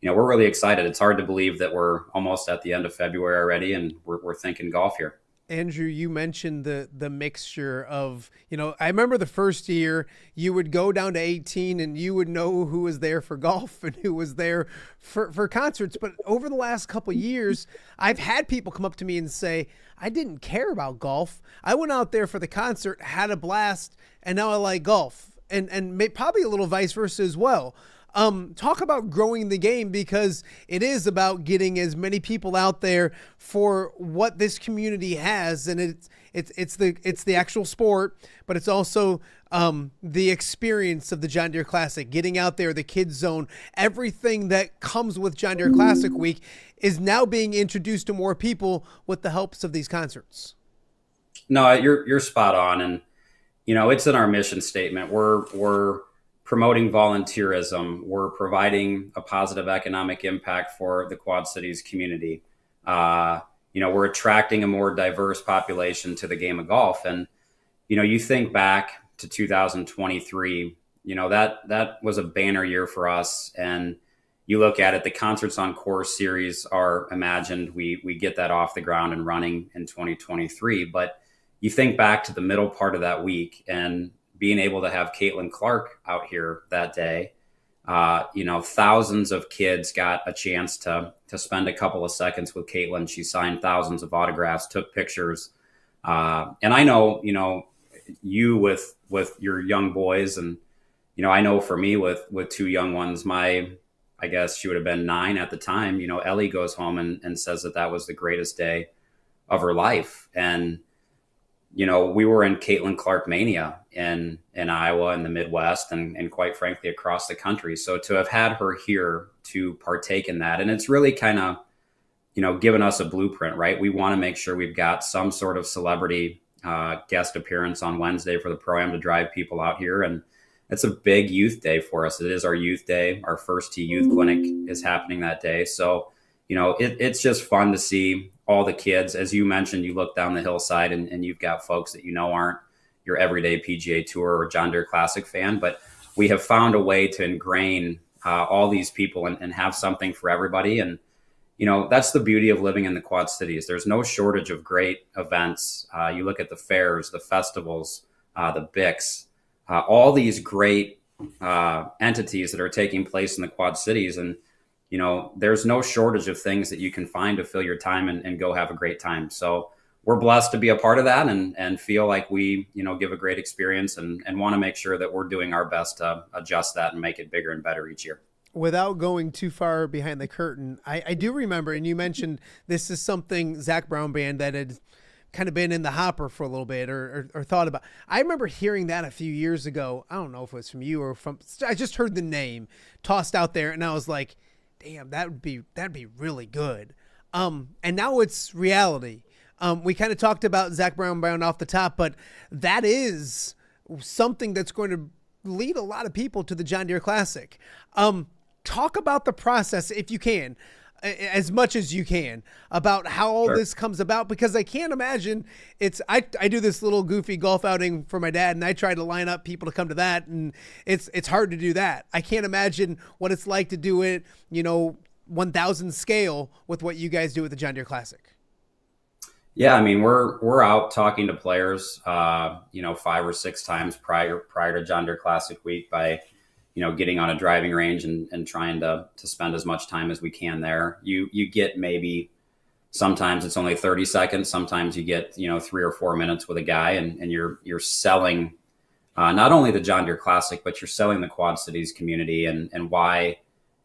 we're really excited. It's hard to believe that we're almost at the end of February already, and we're thinking golf here. Andrew, you mentioned the mixture of, I remember the first year you would go down to 18 and you would know who was there for golf and who was there for concerts. But over the last couple of years, I've had people come up to me and say, I didn't care about golf. I went out there for the concert, had a blast, and now I like golf. And probably a little vice versa as well. Talk about growing the game, because it is about getting as many people out there for what this community has, and it's the actual sport, but it's also the experience of the John Deere Classic, getting out there, the kids zone, everything that comes with John Deere Classic Week is now being introduced to more people with the helps of these concerts. No, you're spot on, and it's in our mission statement. We're promoting volunteerism. We're providing a positive economic impact for the Quad Cities community. We're attracting a more diverse population to the game of golf. And, you think back to 2023, that was a banner year for us. And, you look at it, the Concerts on Course series are imagined. We get that off the ground and running in 2023. But you think back to the middle part of that week and being able to have Caitlin Clark out here that day. Thousands of kids got a chance to spend a couple of seconds with Caitlin. She signed thousands of autographs, took pictures. And I know, you with your young boys, and, I know for me with two young ones, I guess she would have been 9 at the time. Ellie goes home and says that was the greatest day of her life. And, we were in Caitlin Clark mania in Iowa and the Midwest and quite frankly, across the country. So to have had her here to partake in that, and it's really kind of, given us a blueprint, right? We want to make sure we've got some sort of celebrity guest appearance on Wednesday for the Pro-Am to drive people out here. And it's a big youth day for us. It is our youth day. Our first T youth clinic is happening that day. So, it's just fun to see all the kids. As you mentioned, you look down the hillside and you've got folks that aren't your everyday PGA Tour or John Deere Classic fan, but we have found a way to ingrain all these people and have something for everybody. And, that's the beauty of living in the Quad Cities. There's no shortage of great events. You look at the fairs, the festivals, the BICs, all these great entities that are taking place in the Quad Cities. And, there's no shortage of things that you can find to fill your time and go have a great time. So we're blessed to be a part of that and feel like we, give a great experience and want to make sure that we're doing our best to adjust that and make it bigger and better each year. Without going too far behind the curtain, I do remember, and you mentioned this is something Zach Brown Band that had kind of been in the hopper for a little bit or thought about. I remember hearing that a few years ago. I don't know if it was from you or I just heard the name tossed out there and I was like, damn, that'd be really good. And now it's reality. We kind of talked about Zach Brown Band off the top, but that is something that's going to lead a lot of people to the John Deere Classic. Talk about the process, if you can, as much as you can, about how all this comes about, because I can't imagine I do this little goofy golf outing for my dad and I try to line up people to come to that. And it's hard to do that. I can't imagine what it's like to do it, 1,000 scale with what you guys do with the John Deere Classic. Yeah. I mean, we're out talking to players, 5 or 6 times prior to John Deere Classic week by, getting on a driving range and trying to spend as much time as we can there. You get maybe sometimes it's only 30 seconds. Sometimes you get, 3 or 4 minutes with a guy and you're selling not only the John Deere Classic, but you're selling the Quad Cities community and why,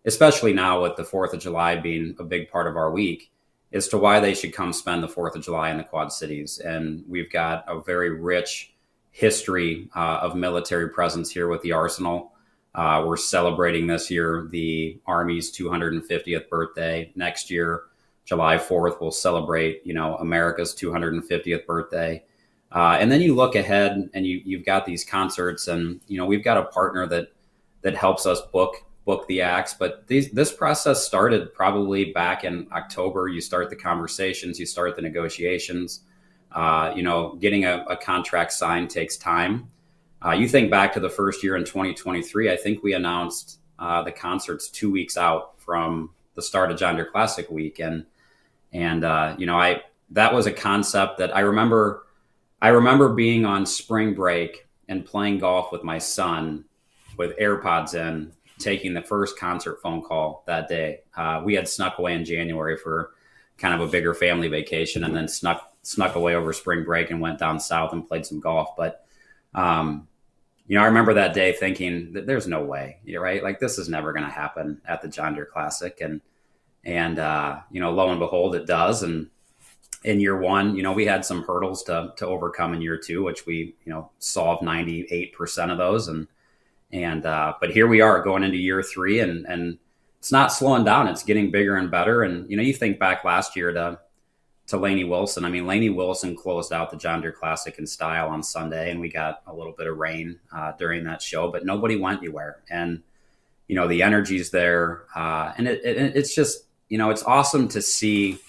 especially now with the 4th of July being a big part of our week, as to why they should come spend the 4th of July in the Quad Cities. And we've got a very rich history of military presence here with the Arsenal. We're celebrating this year the Army's 250th birthday. Next year, July 4th, we'll celebrate, America's 250th birthday. And then you look ahead and you've got these concerts and, we've got a partner that helps us book the acts. But this process started probably back in October. You start the conversations, you start the negotiations. Getting a contract signed takes time. You think back to the first year in 2023, I think we announced the concerts 2 weeks out from the start of John Deere Classic week. And that was a concept that I remember being on spring break and playing golf with my son with AirPods in, taking the first concert phone call that day. We had snuck away in January for kind of a bigger family vacation and then snuck away over spring break and went down south and played some golf. But, I remember that day thinking that there's no way, right? Like this is never going to happen at the John Deere Classic. And lo and behold, it does. And in year one, we had some hurdles to overcome in year two, which we, solved 98% of those. But here we are going into year 3 and it's not slowing down. It's getting bigger and better. And, you think back last year to Laney Wilson. I mean, Laney Wilson closed out the John Deere Classic in style on Sunday, and we got a little bit of rain during that show, but nobody went anywhere. And, the energy's there. And it's just, it's awesome to see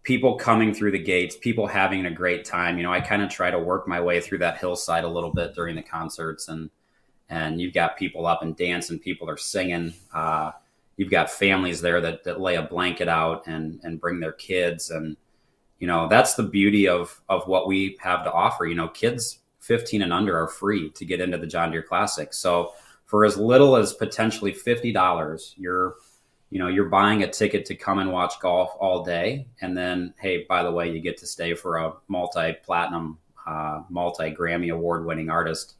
people coming through the gates, people having a great time. I kind of try to work my way through that hillside a little bit during the concerts and you've got people up and dancing, people are singing. you've got families there that lay a blanket out and bring their kids. And, that's the beauty of what we have to offer. Kids 15 and under are free to get into the John Deere Classic. So for as little as potentially $50, you're buying a ticket to come and watch golf all day. And then, hey, by the way, you get to stay for a multi-platinum, multi-Grammy award-winning artist,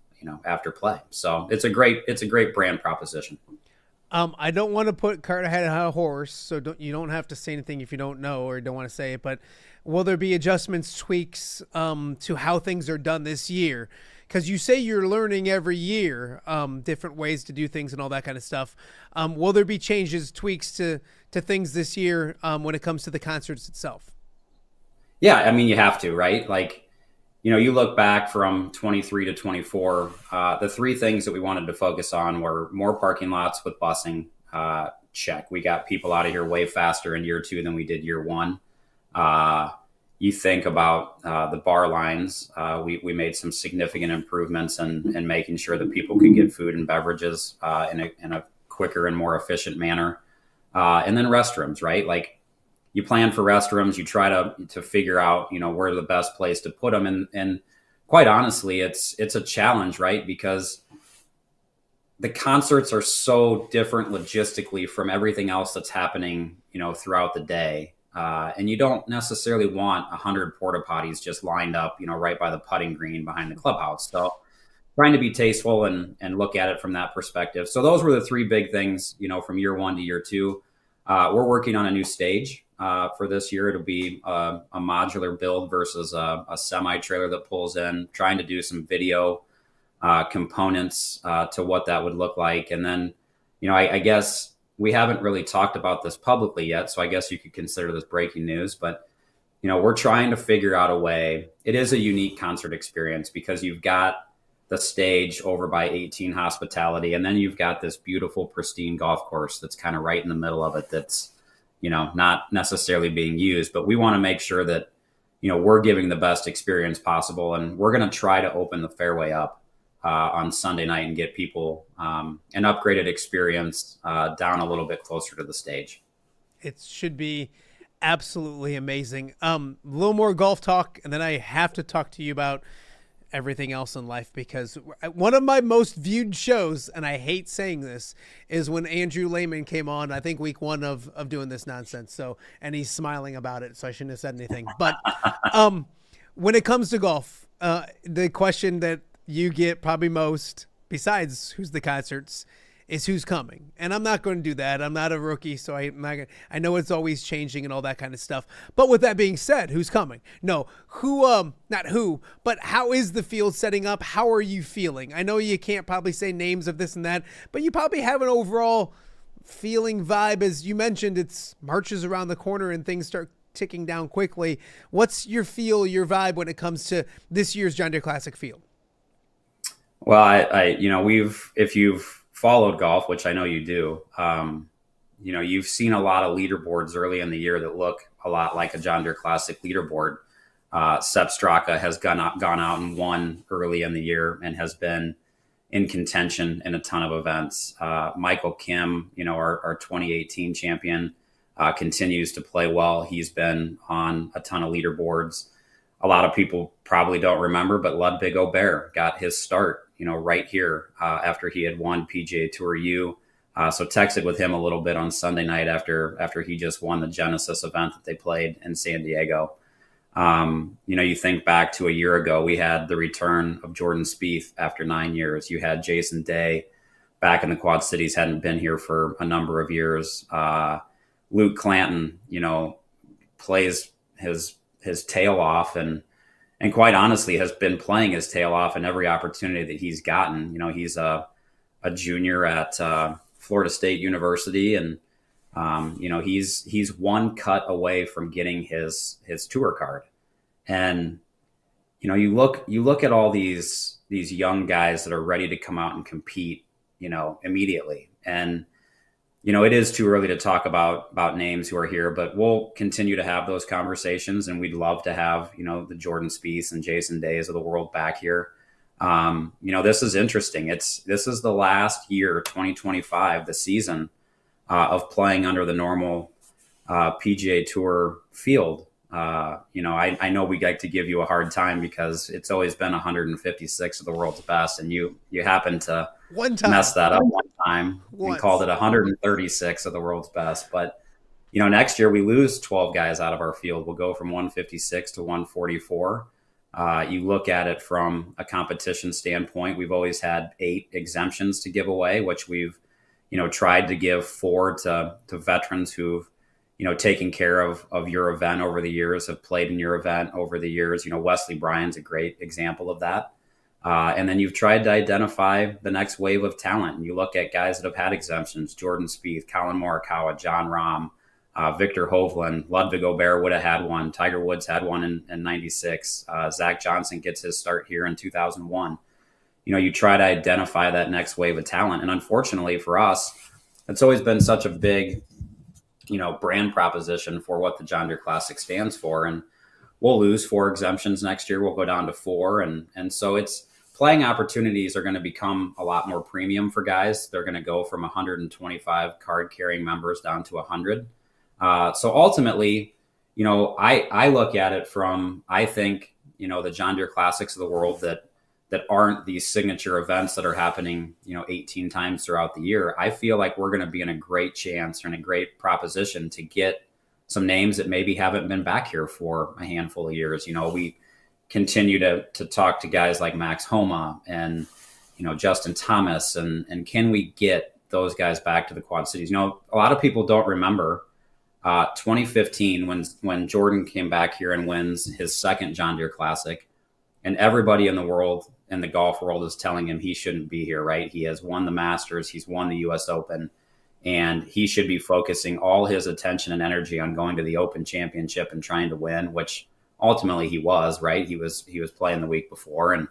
after play. So it's a great brand proposition. I don't want to put cart ahead of a horse, so you don't have to say anything if you don't know or don't want to say it. But will there be adjustments, tweaks to how things are done this year? Because you say you're learning every year different ways to do things and all that kind of stuff. Will there be changes, tweaks to things this year when it comes to the concerts itself? Yeah, I mean, you have to, right? Like, you look back from 23 to 24, the three things that we wanted to focus on were more parking lots with busing. Check. We got people out of here way faster in year 2 than we did year 1. You think about the bar lines. We made some significant improvements in making sure that people could get food and beverages in a quicker and more efficient manner. And then restrooms, right? Like, you plan for restrooms, you try to figure out, where the best place to put them. And quite honestly, it's a challenge, right? Because the concerts are so different logistically from everything else that's happening, throughout the day. And you don't necessarily want 100 porta potties just lined up, right by the putting green behind the clubhouse. So trying to be tasteful and look at it from that perspective. So those were the three big things, from year 1 to year 2. We're working on a new stage for this year. It'll be a modular build versus a semi-trailer that pulls in, trying to do some video components to what that would look like. And then, I guess we haven't really talked about this publicly yet, so I guess you could consider this breaking news. But, we're trying to figure out a way. It is a unique concert experience because you've got the stage over by 18 Hospitality, and then you've got this beautiful, pristine golf course that's kind of right in the middle of it that's, not necessarily being used. But we want to make sure that, we're giving the best experience possible. And we're going to try to open the fairway up on Sunday night and get people an upgraded experience down a little bit closer to the stage. It should be absolutely amazing. A little more golf talk, and then I have to talk to you about everything else in life, because one of my most viewed shows, and I hate saying this, is when Andrew Lehman came on, I think week 1 of doing this nonsense. So, and he's smiling about it, so I shouldn't have said anything. But when it comes to golf, the question that you get probably most, besides who's the concerts, is who's coming. And I'm not going to do that. I'm not a rookie, so I know it's always changing and all that kind of stuff. But with that being said, who's coming? No, not who, but how is the field setting up? How are you feeling? I know you can't probably say names of this and that, but you probably have an overall feeling vibe. As you mentioned, it's March is around the corner and things start ticking down quickly. What's your feel, your vibe when it comes to this year's John Deere Classic field? Well, if you've followed golf, which I know you do, you've seen a lot of leaderboards early in the year that look a lot like a John Deere Classic leaderboard. Sepp Straka has gone out and won early in the year and has been in contention in a ton of events. Michael Kim, our 2018 champion, continues to play well. He's been on a ton of leaderboards. A lot of people probably don't remember, but Ludwig Aubert got his start, right here after he had won PGA Tour U. So texted with him a little bit on Sunday night after he just won the Genesis event that they played in San Diego. You think back to a year ago, we had the return of Jordan Spieth after 9 years. You had Jason Day back in the Quad Cities, hadn't been here for a number of years. Luke Clanton, plays his tail off and quite honestly has been playing his tail off in every opportunity that he's gotten. He's a junior at Florida State University, and he's one cut away from getting his tour card. And you look at all these young guys that are ready to come out and compete, immediately. And it is too early to talk about names who are here, but we'll continue to have those conversations, and we'd love to have, the Jordan Spieths and Jason Days of the world back here. This is interesting. This is the last year, 2025, the season, of playing under the normal PGA Tour field. I know we like to give you a hard time because it's always been 156 of the world's best, and you happen to mess that up one time and called it 136 of the world's best. But next year we lose 12 guys out of our field. We'll go from 156 to 144. You look at it from a competition standpoint, we've always had 8 exemptions to give away, which we've tried to give 4 to veterans who've taken care of your event over the years, have played in your event over the years. Wesley Bryan's a great example of that. And then you've tried to identify the next wave of talent. And you look at guys that have had exemptions: Jordan Spieth, Colin Morikawa, John Rahm, Victor Hovland, Ludwig Aubert would have had one. Tiger Woods had one in 96. Zach Johnson gets his start here in 2001. You try to identify that next wave of talent. And unfortunately for us, it's always been such a big brand proposition for what the John Deere Classic stands for. And we'll lose 4 exemptions next year. We'll go down to 4. And so it's playing opportunities are going to become a lot more premium for guys. They're going to go from 125 card carrying members down to 100. So ultimately, I look at it from, I think, the John Deere Classics of the world that aren't these signature events that are happening, 18 times throughout the year. I feel like we're going to be in a great chance or in a great proposition to get some names that maybe haven't been back here for a handful of years. We continue to talk to guys like Max Homa and, Justin Thomas, and can we get those guys back to the Quad Cities? A lot of people don't remember 2015 when Jordan came back here and wins his second John Deere Classic, and everybody in the world, in the golf world, is telling him he shouldn't be here, right? He has won the Masters, he's won the US Open, and he should be focusing all his attention and energy on going to the Open Championship and trying to win, which ultimately he was, right? He was playing the week before, and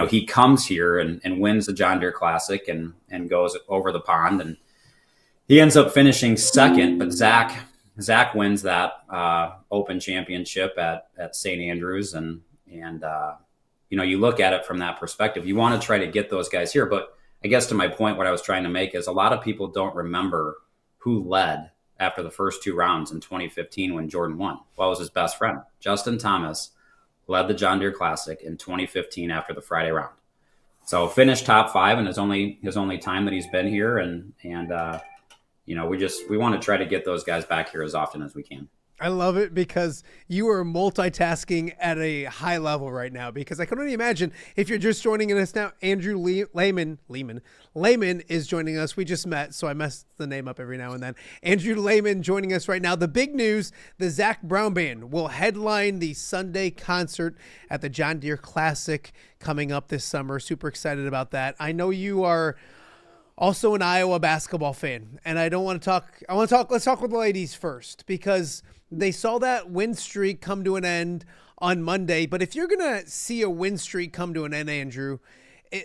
he comes here and wins the John Deere Classic and goes over the pond, and he ends up finishing second. But Zach wins that Open Championship at St. Andrews, and you look at it from that perspective. You want to try to get those guys here, but I guess to my point, what I was trying to make is a lot of people don't remember who led after the first 2 rounds in 2015 when Jordan won. Well, it was his best friend. Justin Thomas led the John Deere Classic in 2015 after the Friday round. So finished top 5 in his only time that he's been here, and we want to try to get those guys back here as often as we can. I love it because you are multitasking at a high level right now, because I can only imagine if you're just joining us now, Andrew Lehman is joining us. We just met, so I mess the name up every now and then. Andrew Lehman joining us right now. The big news, the Zach Brown Band will headline the Sunday concert at the John Deere Classic coming up this summer. Super excited about that. I know you are also an Iowa basketball fan, and I want to talk let's talk with the ladies first, because they saw that win streak come to an end on Monday. But if you're going to see a win streak come to an end, Andrew,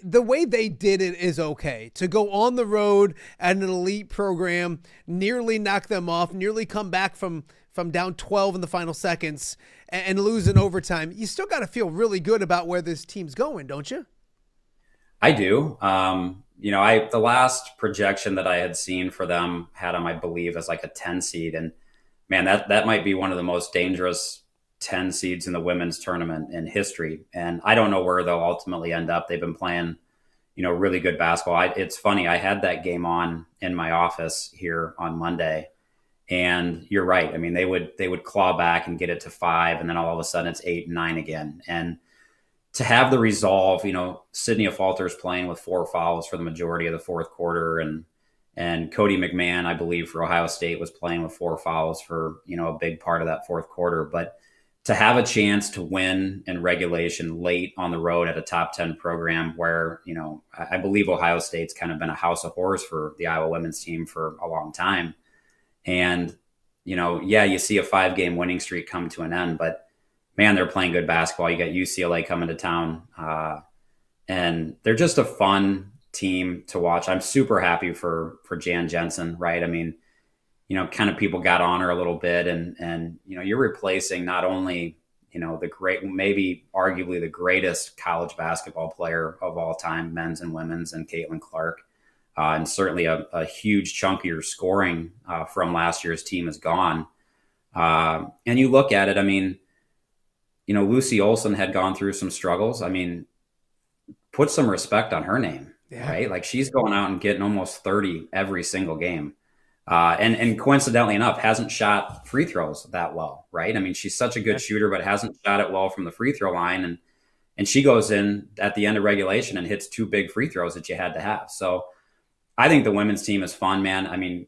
the way they did it is okay. To go on the road at an elite program, nearly knock them off, nearly come back from down 12 in the final seconds and lose in overtime, you still got to feel really good about where this team's going, don't you? I do. The last projection that I had seen for them had them, I believe, as like a 10 seed. And man, that might be one of the most dangerous 10 seeds in the women's tournament in history. And I don't know where they'll ultimately end up. They've been playing, really good basketball. It's funny. I had that game on in my office here on Monday, and you're right. I mean, they would claw back and get it to 5, and then all of a sudden it's 8 and 9 again. And to have the resolve, Sydney Falter's playing with 4 fouls for the majority of the fourth quarter, and Cody McMahon, I believe, for Ohio State was playing with 4 fouls for, a big part of that fourth quarter. But to have a chance to win in regulation late on the road at a top 10 program where, I believe Ohio State's kind of been a house of horrors for the Iowa women's team for a long time. And, you see a 5-game winning streak come to an end, but man, they're playing good basketball. You got UCLA coming to town, and they're just a fun team to watch. I'm super happy for Jan Jensen, right? I mean, kind of people got on her a little bit, and you're replacing not only, the great, maybe arguably the greatest college basketball player of all time, men's and women's, and Caitlin Clark. and certainly a huge chunk of your scoring from last year's team is gone. And you look at it, I mean, Lucy Olson had gone through some struggles. I mean, put some respect on her name, right? Like, she's going out and getting almost 30 every single game. And coincidentally enough, hasn't shot free throws that well, right? I mean, she's such a good shooter, but hasn't shot it well from the free throw line. And she goes in at the end of regulation and hits 2 big free throws that you had to have. So I think the women's team is fun, man. I mean,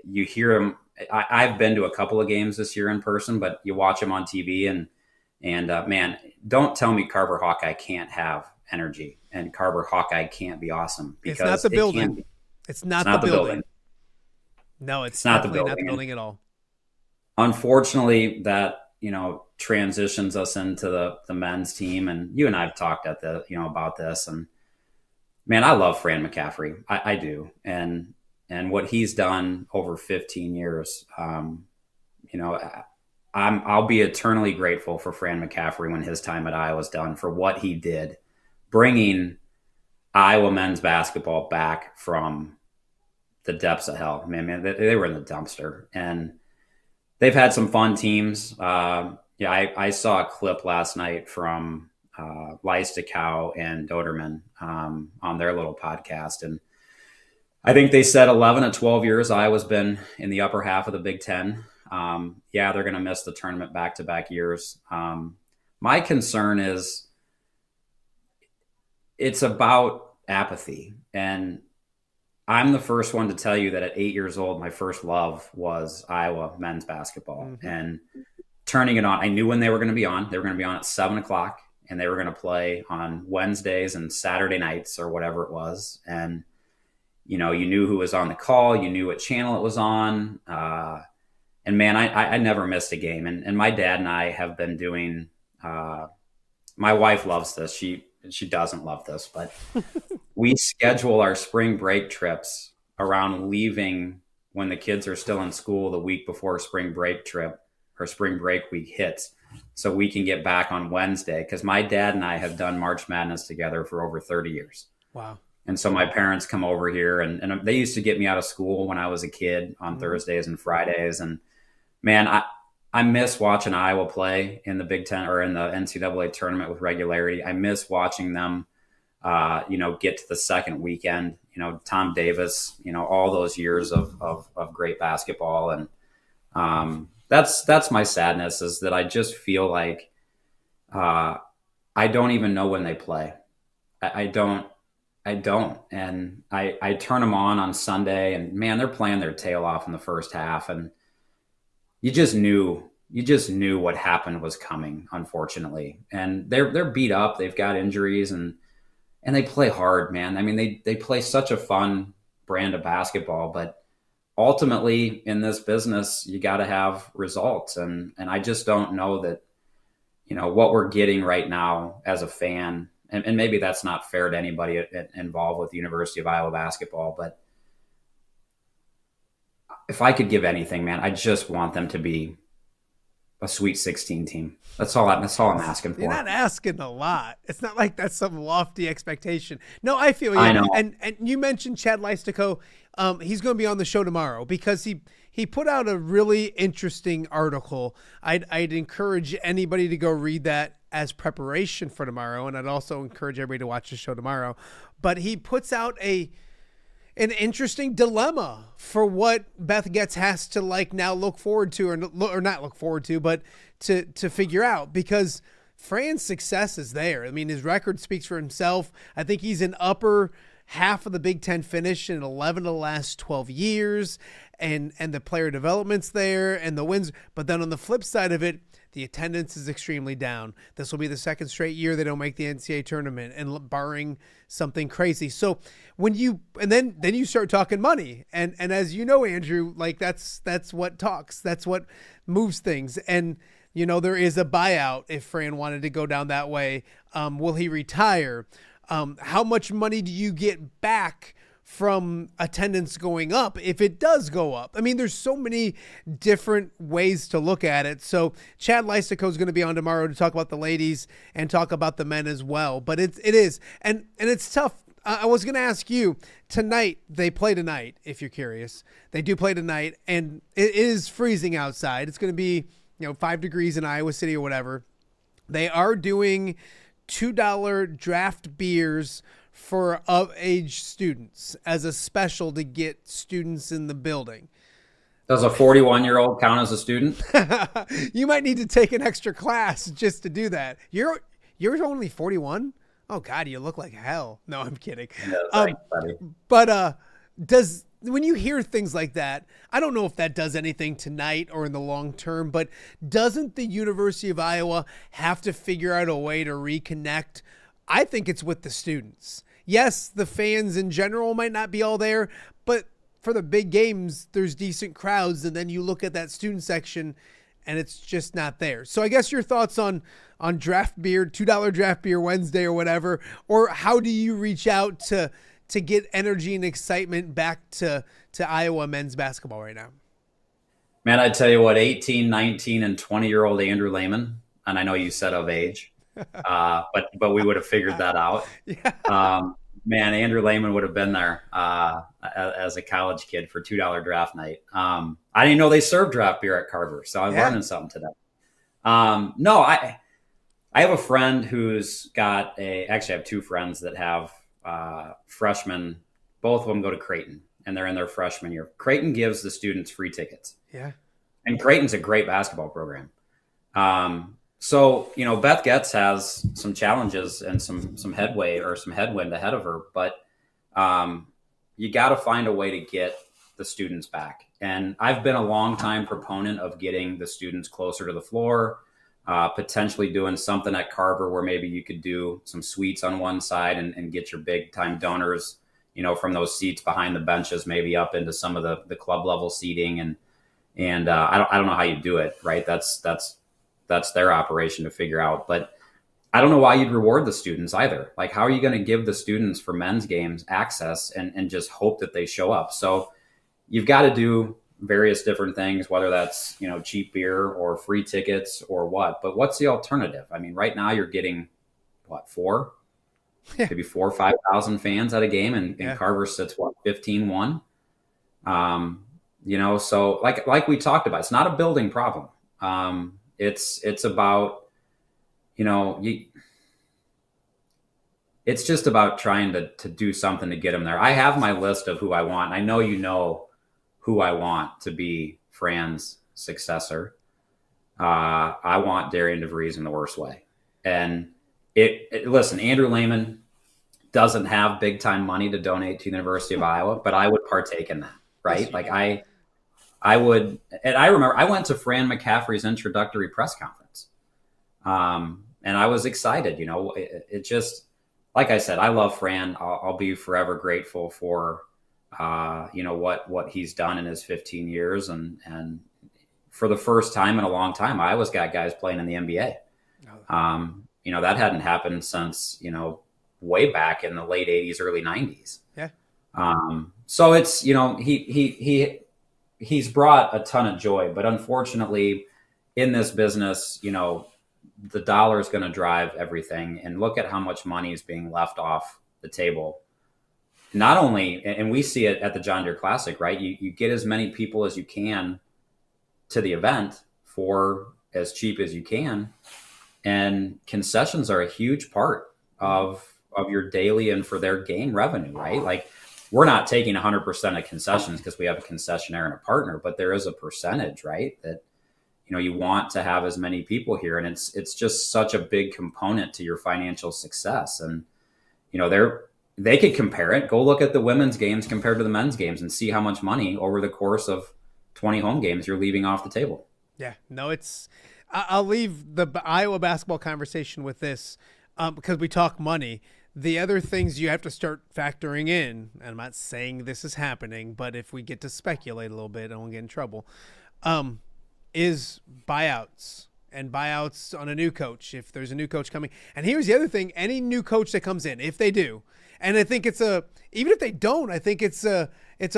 you hear them. I've been to a couple of games this year in person, but you watch them on TV and man, don't tell me Carver Hawkeye can't have energy and Carver Hawkeye can't be awesome, because it's not the building. It's not the building. No, it's not the building at all. Unfortunately, that, transitions us into the men's team. And you and I have talked about this, and man, I love Fran McCaffrey. I do. And what he's done over 15 years, I'll be eternally grateful for Fran McCaffrey when his time at Iowa was done, for what he did, bringing Iowa men's basketball back from the depths of hell. Man, they were in the dumpster, and they've had some fun teams. I saw a clip last night from Leistikow and Doderman on their little podcast, and I think they said 11 to 12 years Iowa's been in the upper half of the Big Ten. They're going to miss the tournament back-to-back years. My concern is it's about apathy. And I'm the first one to tell you that at 8 years old, my first love was Iowa men's basketball. Mm-hmm. And turning it on, I knew when they were going to be on. They were going to be on at 7 o'clock, and they were going to play on Wednesdays and Saturday nights or whatever it was. And, you knew who was on the call. You knew what channel it was on. And man, I never missed a game. And my dad and I have been doing, my wife loves this. She doesn't love this, but we schedule our spring break trips around leaving when the kids are still in school the week before spring break week hits, so we can get back on Wednesday. Because my dad and I have done March Madness together for over 30 years. Wow. And so my parents come over here, and they used to get me out of school when I was a kid on Thursdays and Fridays. And man, I miss watching Iowa play in the Big Ten or in the NCAA tournament with regularity. I miss watching them, get to the second weekend, Tom Davis, all those years of great basketball. And that's my sadness, is that I just feel like I don't even know when they play. I don't. And I turn them on Sunday, and man, they're playing their tail off in the first half. And you just knew what happened was coming, unfortunately. And they're beat up. They've got injuries, and they play hard, man. I mean, they play such a fun brand of basketball, but ultimately in this business, you got to have results. And I just don't know that, what we're getting right now as a fan, and maybe that's not fair to anybody involved with the University of Iowa basketball, but if I could give anything, man, I just want them to be a Sweet 16 team. That's all I'm asking for. You're not asking a lot. It's not like that's some lofty expectation. No, I feel you. I know. And you mentioned Chad Leistikow. He's going to be on the show tomorrow because he put out a really interesting article. I'd encourage anybody to go read that as preparation for tomorrow, and I'd also encourage everybody to watch the show tomorrow. But he puts out an interesting dilemma for what Beth Getz has to now look forward to, or not look forward to, but to figure out, because Fran's success is there. I mean, his record speaks for himself. I think he's an upper half of the Big Ten finish in 11 of the last 12 years, and the player development's there and the wins. But then on the flip side of it, the attendance is extremely down. This will be the second straight year they don't make the NCAA tournament, and barring something crazy. So when then you start talking money, and as you know, Andrew, that's what talks. That's what moves things. And there is a buyout if Fran wanted to go down that way. Will he retire? How much money do you get back from attendance going up if it does go up? I mean, there's so many different ways to look at it. So Chad Leistikow is going to be on tomorrow to talk about the ladies and talk about the men as well. But it is, and it's tough. I was going to ask you tonight. They play tonight. If you're curious, they do play tonight, and it is freezing outside. It's going to be 5 degrees in Iowa City or whatever. They are doing $2 draft beers for of-age students as a special to get students in the building. Does a 41-year-old count as a student? You might need to take an extra class just to do that. You're only 41? Oh God, you look like hell. No, I'm kidding. Yeah, but when you hear things like that, I don't know if that does anything tonight or in the long term, but doesn't the University of Iowa have to figure out a way to reconnect? I think it's with the students. Yes, the fans in general might not be all there, but for the big games, there's decent crowds, and then you look at that student section and it's just not there. So I guess your thoughts on draft beer, $2 draft beer Wednesday or whatever, or how do you reach out to get energy and excitement back to Iowa men's basketball right now? Man, I tell you what, 18, 19, and 20-year-old Andrew Lehman, and I know you said of age, but we would have figured that out. Yeah. Man, Andrew Lehman would have been there as a college kid for $2 draft night. I didn't know they served draft beer at Carver, so I'm learning something today. No, I have a friend who's got actually I have two friends that have freshmen. Both of them go to Creighton, and they're in their freshman year. Creighton gives the students free tickets. Yeah. And Creighton's a great basketball program. So, Beth Getz has some challenges and some headway or some headwind ahead of her, but you got to find a way to get the students back. And I've been a long-time proponent of getting the students closer to the floor, potentially doing something at Carver where maybe you could do some suites on one side and get your big-time donors, from those seats behind the benches, maybe up into some of the club level seating. And I don't know how you do it, right? That's their operation to figure out. But I don't know why you'd reward the students either. Like, how are you going to give the students for men's games access and just hope that they show up? So you've got to do various different things, whether that's, cheap beer or free tickets or what. But what's the alternative? I mean, right now you're getting, maybe 4,000 or 5,000 fans at a game, and Carver sits, 15-1? So like we talked about, it's not a building problem. It's about, it's just about trying to do something to get them there. I have my list of who I want. I know who I want to be Fran's successor. I want Darian DeVries in the worst way. And listen, Andrew Lehman doesn't have big time money to donate to the University of Iowa, but I would partake in that, right? Like I would, and I remember I went to Fran McCaffrey's introductory press conference. And I was excited, it just, like I said, I love Fran. I'll be forever grateful for, what he's done in his 15 years. And for the first time in a long time, Iowa's got guys playing in the NBA. That hadn't happened since, way back in the late 80s, early 90s. Yeah. So it's, he's brought a ton of joy, but unfortunately in this business, the dollar is going to drive everything. And look at how much money is being left off the table. Not only, and we see it at the John Deere Classic, right? You get as many people as you can to the event for as cheap as you can. And concessions are a huge part of your daily and for their game revenue, right? Like, we're not taking 100% of concessions because we have a concessionaire and a partner, but there is a percentage, right? That, you want to have as many people here. And it's just such a big component to your financial success. And, they could compare it. Go look at the women's games compared to the men's games and see how much money over the course of 20 home games you're leaving off the table. Yeah, no, I'll leave the Iowa basketball conversation with this because we talk money. The other things you have to start factoring in, and I'm not saying this is happening, but if we get to speculate a little bit, I won't get in trouble, is buyouts and buyouts on a new coach, if there's a new coach coming. And here's the other thing, any new coach that comes in, if they do, and I think even if they don't, I think it's a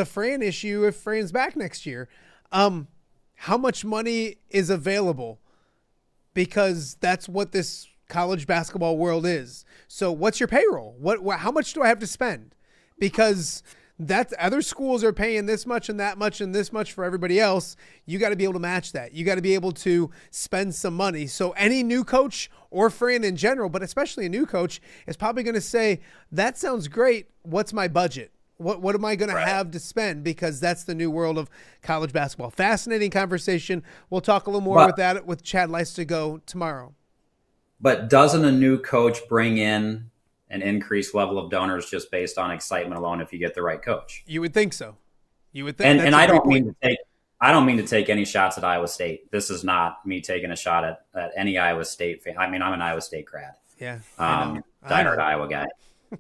Fran issue if Fran's back next year. How much money is available? Because that's what this college basketball world is. So what's your payroll? How much do I have to spend? Because that other schools are paying this much and that much and this much for everybody else. You got to be able to match that. You got to be able to spend some money. So any new coach or fan in general, but especially a new coach, is probably going to say, that sounds great. What's my budget? What am I going to have to spend? Because that's the new world of college basketball. Fascinating conversation. We'll talk a little more with that with Chad Leistego tomorrow. But doesn't a new coach bring in an increased level of donors just based on excitement alone if you get the right coach? You would think so. You would think. And I don't mean to take any shots at Iowa State. This is not me taking a shot at any Iowa State fan. I mean, I'm an Iowa State grad. Yeah. Diehard Iowa guy.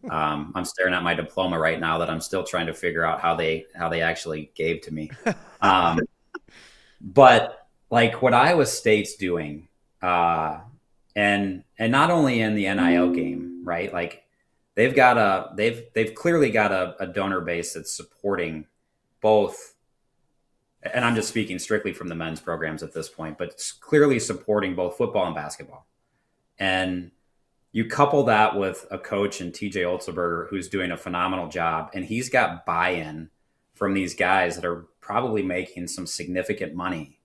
I'm staring at my diploma right now that I'm still trying to figure out how they actually gave to me. But like what Iowa State's doing, and not only in the NIL game, right? Like they've clearly got a donor base that's supporting both. And I'm just speaking strictly from the men's programs at this point, but it's clearly supporting both football and basketball. And you couple that with a coach in TJ Otzelberger who's doing a phenomenal job, and he's got buy-in from these guys that are probably making some significant money,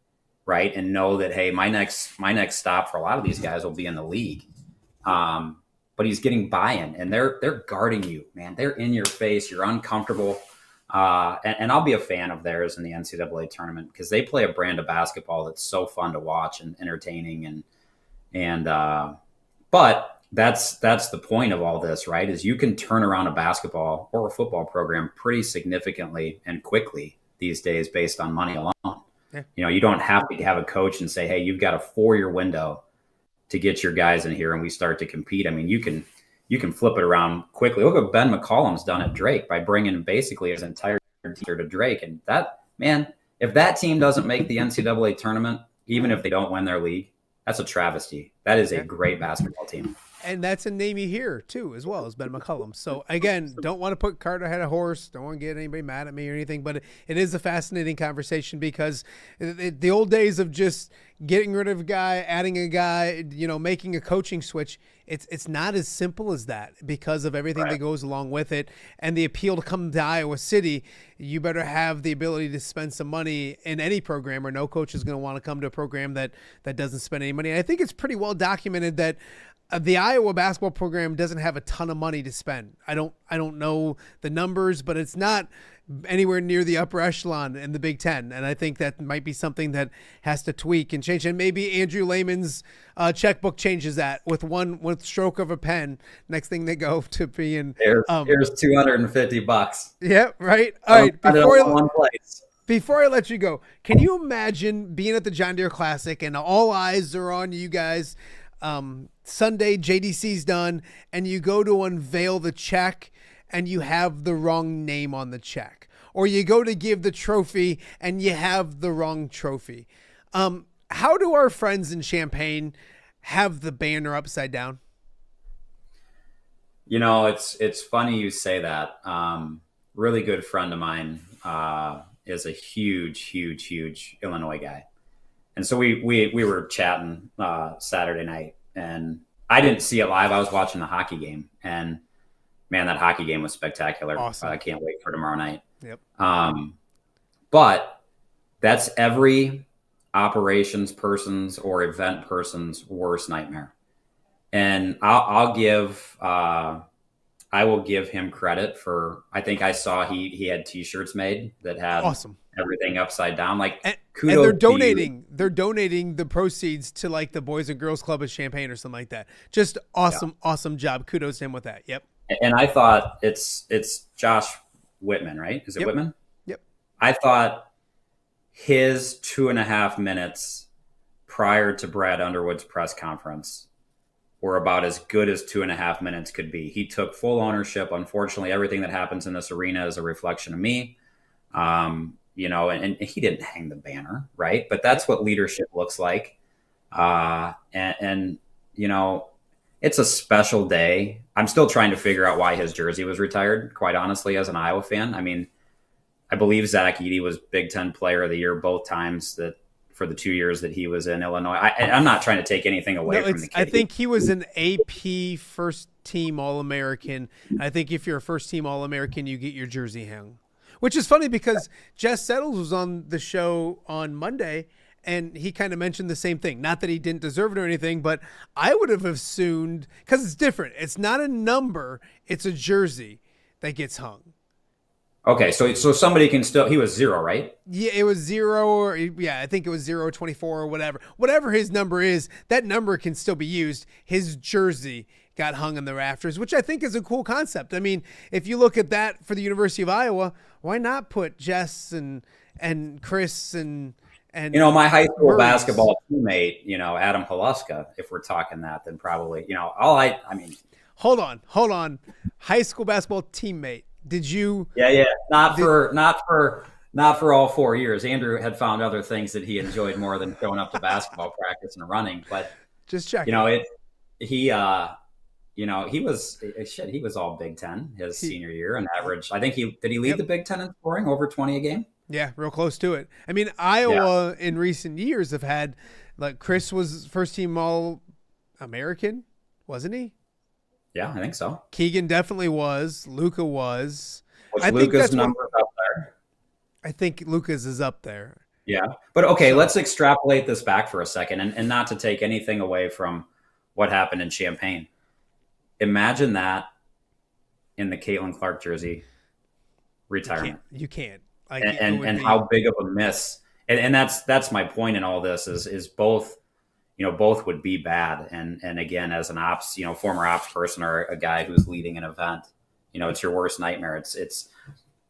right? And know that, hey, my next stop for a lot of these guys will be in the league. But he's getting buy-in, and they're guarding you, man. They're in your face. You're uncomfortable. And I'll be a fan of theirs in the NCAA tournament because they play a brand of basketball that's so fun to watch and entertaining. But that's the point of all this, right? Is you can turn around a basketball or a football program pretty significantly and quickly these days based on money alone. Yeah. You know, you don't have to have a coach and say, hey, you've got a 4-year window to get your guys in here and we start to compete. I mean, you can flip it around quickly. Look what Ben McCollum's done at Drake by bringing basically his entire team to Drake. And that, man, if that team doesn't make the NCAA tournament, even if they don't win their league, that's a travesty. That is a great basketball team. And that's a name you hear, too, as well as Ben McCollum. So, again, don't want to put cart ahead of horse. Don't want to get anybody mad at me or anything. But it is a fascinating conversation because the old days of just getting rid of a guy, adding a guy, making a coaching switch, it's not as simple as that because of everything that goes along with it. And the appeal to come to Iowa City, you better have the ability to spend some money in any program, or no coach is going to want to come to a program that doesn't spend any money. And I think it's pretty well documented that the Iowa basketball program doesn't have a ton of money to spend. I don't know the numbers, but it's not anywhere near the upper echelon in the Big Ten. And I think that might be something that has to tweak and change. And maybe Andrew Lehman's checkbook changes that with one stroke of a pen. Next thing they go to being here's $250. Yeah, right. All right. Before I let you go, can you imagine being at the John Deere Classic and all eyes are on you guys? Sunday, JDC's done, and you go to unveil the check and you have the wrong name on the check, or you go to give the trophy and you have the wrong trophy. How do our friends in Champaign have the banner upside down? You know, it's funny you say that. Really good friend of mine is a huge Illinois guy. And so we were chatting Saturday night, and I didn't see it live. I was watching the hockey game, and man, that hockey game was spectacular. Awesome. I can't wait for tomorrow night. Yep. But that's every operations person's or event person's worst nightmare. And I will give him credit for, I think I saw he had t-shirts made that had awesome everything upside down. Like, and kudos. They're donating the proceeds to like the Boys and Girls Club of Champaign or something like that. Just awesome job. Kudos to him with that. Yep. And I thought it's Josh Whitman, right? Is it Whitman? Yep. I thought his 2.5 minutes prior to Brad Underwood's press conference were about as good as 2.5 minutes could be. He took full ownership. Unfortunately, everything that happens in this arena is a reflection of me. And he didn't hang the banner, right? But that's what leadership looks like. It's a special day. I'm still trying to figure out why his jersey was retired, quite honestly, as an Iowa fan. I mean, I believe Zach Edey was Big Ten Player of the Year both times that for the 2 years that he was in Illinois. I'm not trying to take anything away from the kid. I think he was an AP first team All-American. I think if you're a first team All-American, you get your jersey hung, which is funny because Jess Settles was on the show on Monday, and he kind of mentioned the same thing. Not that he didn't deserve it or anything, but I would have assumed, because it's different. It's not a number, it's a jersey that gets hung. Okay, so somebody can still, he was 0, right? Yeah, it was 0, or I think it was 0-24 or whatever. Whatever his number is, that number can still be used. His jersey got hung in the rafters, which I think is a cool concept. I mean, if you look at that for the University of Iowa, why not put Jess and Chris and my high school Burris. basketball teammate, Adam Haluska, if we're talking that, then probably, Hold on. High school basketball teammate. Did you? Yeah. Not for all 4 years. Andrew had found other things that he enjoyed more than showing up to basketball practice and running. But just checking. He was all Big Ten his senior year and average. I think did he lead the Big Ten in scoring over 20 a game? Yeah, real close to it. I mean, Iowa in recent years have had, like, Chris was first team All-American, wasn't he? Yeah, I think so. Keegan definitely was. Luca was. Was Luca's number up there? I think Luca's is up there. Yeah. But okay, let's extrapolate this back for a second and not to take anything away from what happened in Champaign. Imagine that in the Caitlin Clark jersey retirement. You can't. And how big of a miss. And that's my point in all this is both, both would be bad. And again, as an ops, former ops person or a guy who's leading an event, it's your worst nightmare. It's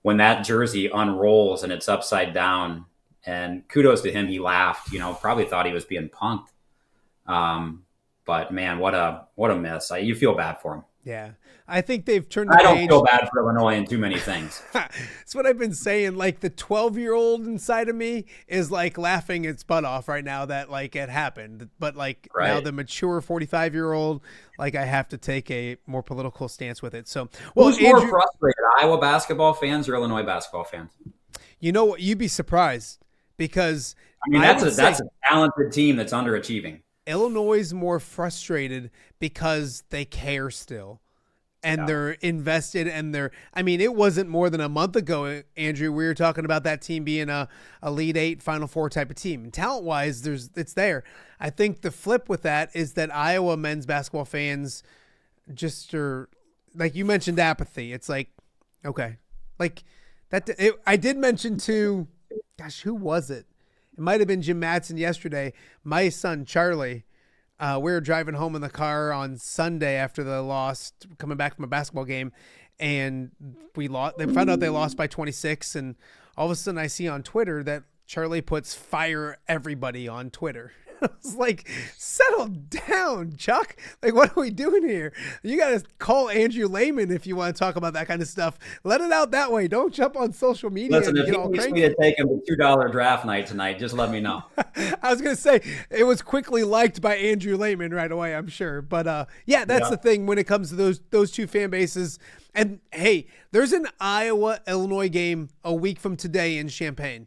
when that jersey unrolls and it's upside down, and kudos to him. He laughed, probably thought he was being punked. But man, what a miss. You feel bad for him. Yeah. I think they've turned the I don't page. feel bad for Illinois in too many things. That's what I've been saying. Like, the 12-year-old inside of me is like laughing its butt off right now that like it happened. But like now the mature 45-year-old, like, I have to take a more political stance with it. So, who's more frustrated, Iowa basketball fans or Illinois basketball fans? You know what? You'd be surprised because that's a talented team that's underachieving. Illinois is more frustrated because they care still. And they're invested, and it wasn't more than a month ago, Andrew, we were talking about that team being a Elite Eight, Final Four type of team. And talent-wise, it's there. I think the flip with that is that Iowa men's basketball fans just are, like you mentioned, apathy. It's like, okay. Like, I did mention to, gosh, who was it? It might have been Jim Madsen yesterday. My son, Charlie, we were driving home in the car on Sunday after the loss, coming back from a basketball game, and we lost. They found out they lost by 26, and all of a sudden I see on Twitter that Charlie puts "fire everybody" on Twitter. I was like, settle down, Chuck. Like, what are we doing here? You got to call Andrew Lehman if you want to talk about that kind of stuff. Let it out that way. Don't jump on social media. Listen, if he needs me to take him to $2 draft night tonight, just let me know. I was going to say, it was quickly liked by Andrew Lehman right away, I'm sure. But that's the thing when it comes to those two fan bases. And hey, there's an Iowa-Illinois game a week from today in Champaign.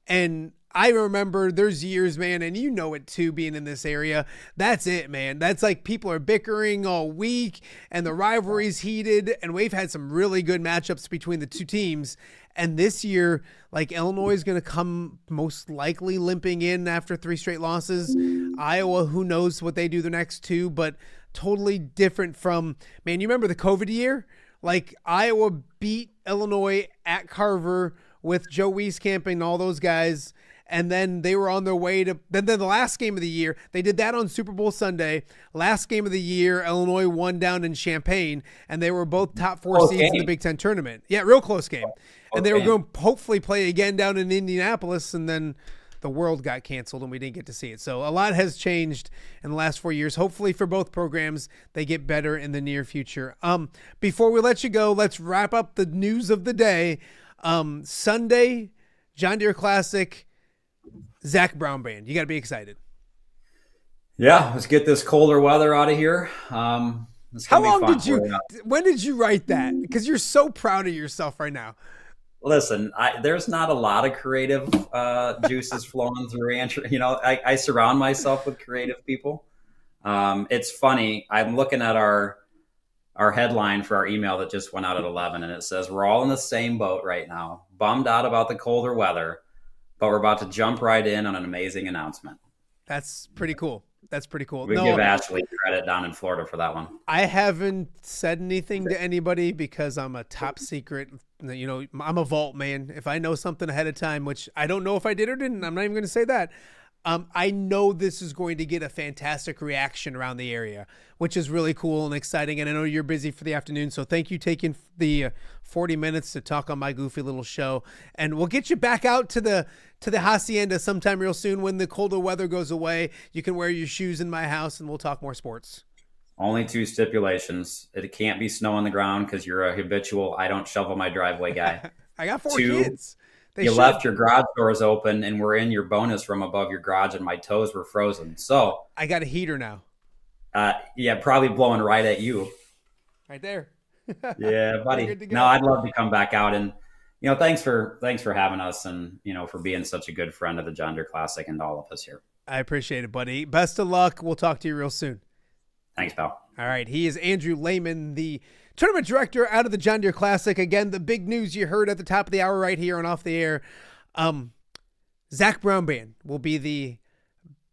And I remember there's years, man, and you know it too, being in this area. That's it, man. That's like people are bickering all week and the rivalry's heated, and we've had some really good matchups between the two teams. And this year, like, Illinois is going to come most likely limping in after 3 straight losses. Iowa, who knows what they do the next 2, but totally different from, man, you remember the COVID year? Like, Iowa beat Illinois at Carver with Joe Wieskamp and all those guys. And then they were on their way to then the last game of the year. They did that on Super Bowl Sunday. Last game of the year, Illinois won down in Champaign, and they were both top 4 seeds in the Big Ten tournament. Yeah, real close game. And they were going to hopefully play again down in Indianapolis, and then the world got canceled and we didn't get to see it. So a lot has changed in the last 4 years. Hopefully for both programs, they get better in the near future. Before we let you go, let's wrap up the news of the day. Sunday, John Deere Classic, Zach Brown Band. You got to be excited. Yeah, let's get this colder weather out of here. How long when did you write that? Because you're so proud of yourself right now. Listen, there's not a lot of creative juices flowing through Andrew. I surround myself with creative people. It's funny. I'm looking at our headline for our email that just went out at 11, and it says, we're all in the same boat right now, bummed out about the colder weather, but we're about to jump right in on an amazing announcement. That's pretty cool. We give Ashley credit down in Florida for that one. I haven't said anything to anybody because I'm a top secret. I'm a vault man. If I know something ahead of time, which I don't know if I did or didn't, I'm not even going to say that. I know this is going to get a fantastic reaction around the area, which is really cool and exciting. And I know you're busy for the afternoon, so thank you taking the 40 minutes to talk on my goofy little show. And we'll get you back out to the hacienda sometime real soon when the colder weather goes away. You can wear your shoes in my house, and we'll talk more sports. Only 2 stipulations. It can't be snow on the ground because you're a habitual I don't shovel my driveway guy. I got 4 kids. Left your garage doors open, and we're in your bonus room above your garage, and my toes were frozen. So I got a heater now. Probably blowing right at you. Right there. Yeah, buddy. No, I'd love to come back out, and thanks for having us, and for being such a good friend of the John Deere Classic and all of us here. I appreciate it, buddy. Best of luck. We'll talk to you real soon. Thanks, pal. All right, he is Andrew Lehman, the tournament director out of the John Deere Classic. Again, the big news you heard at the top of the hour right here on Off the Air. Zach Brown Band will be the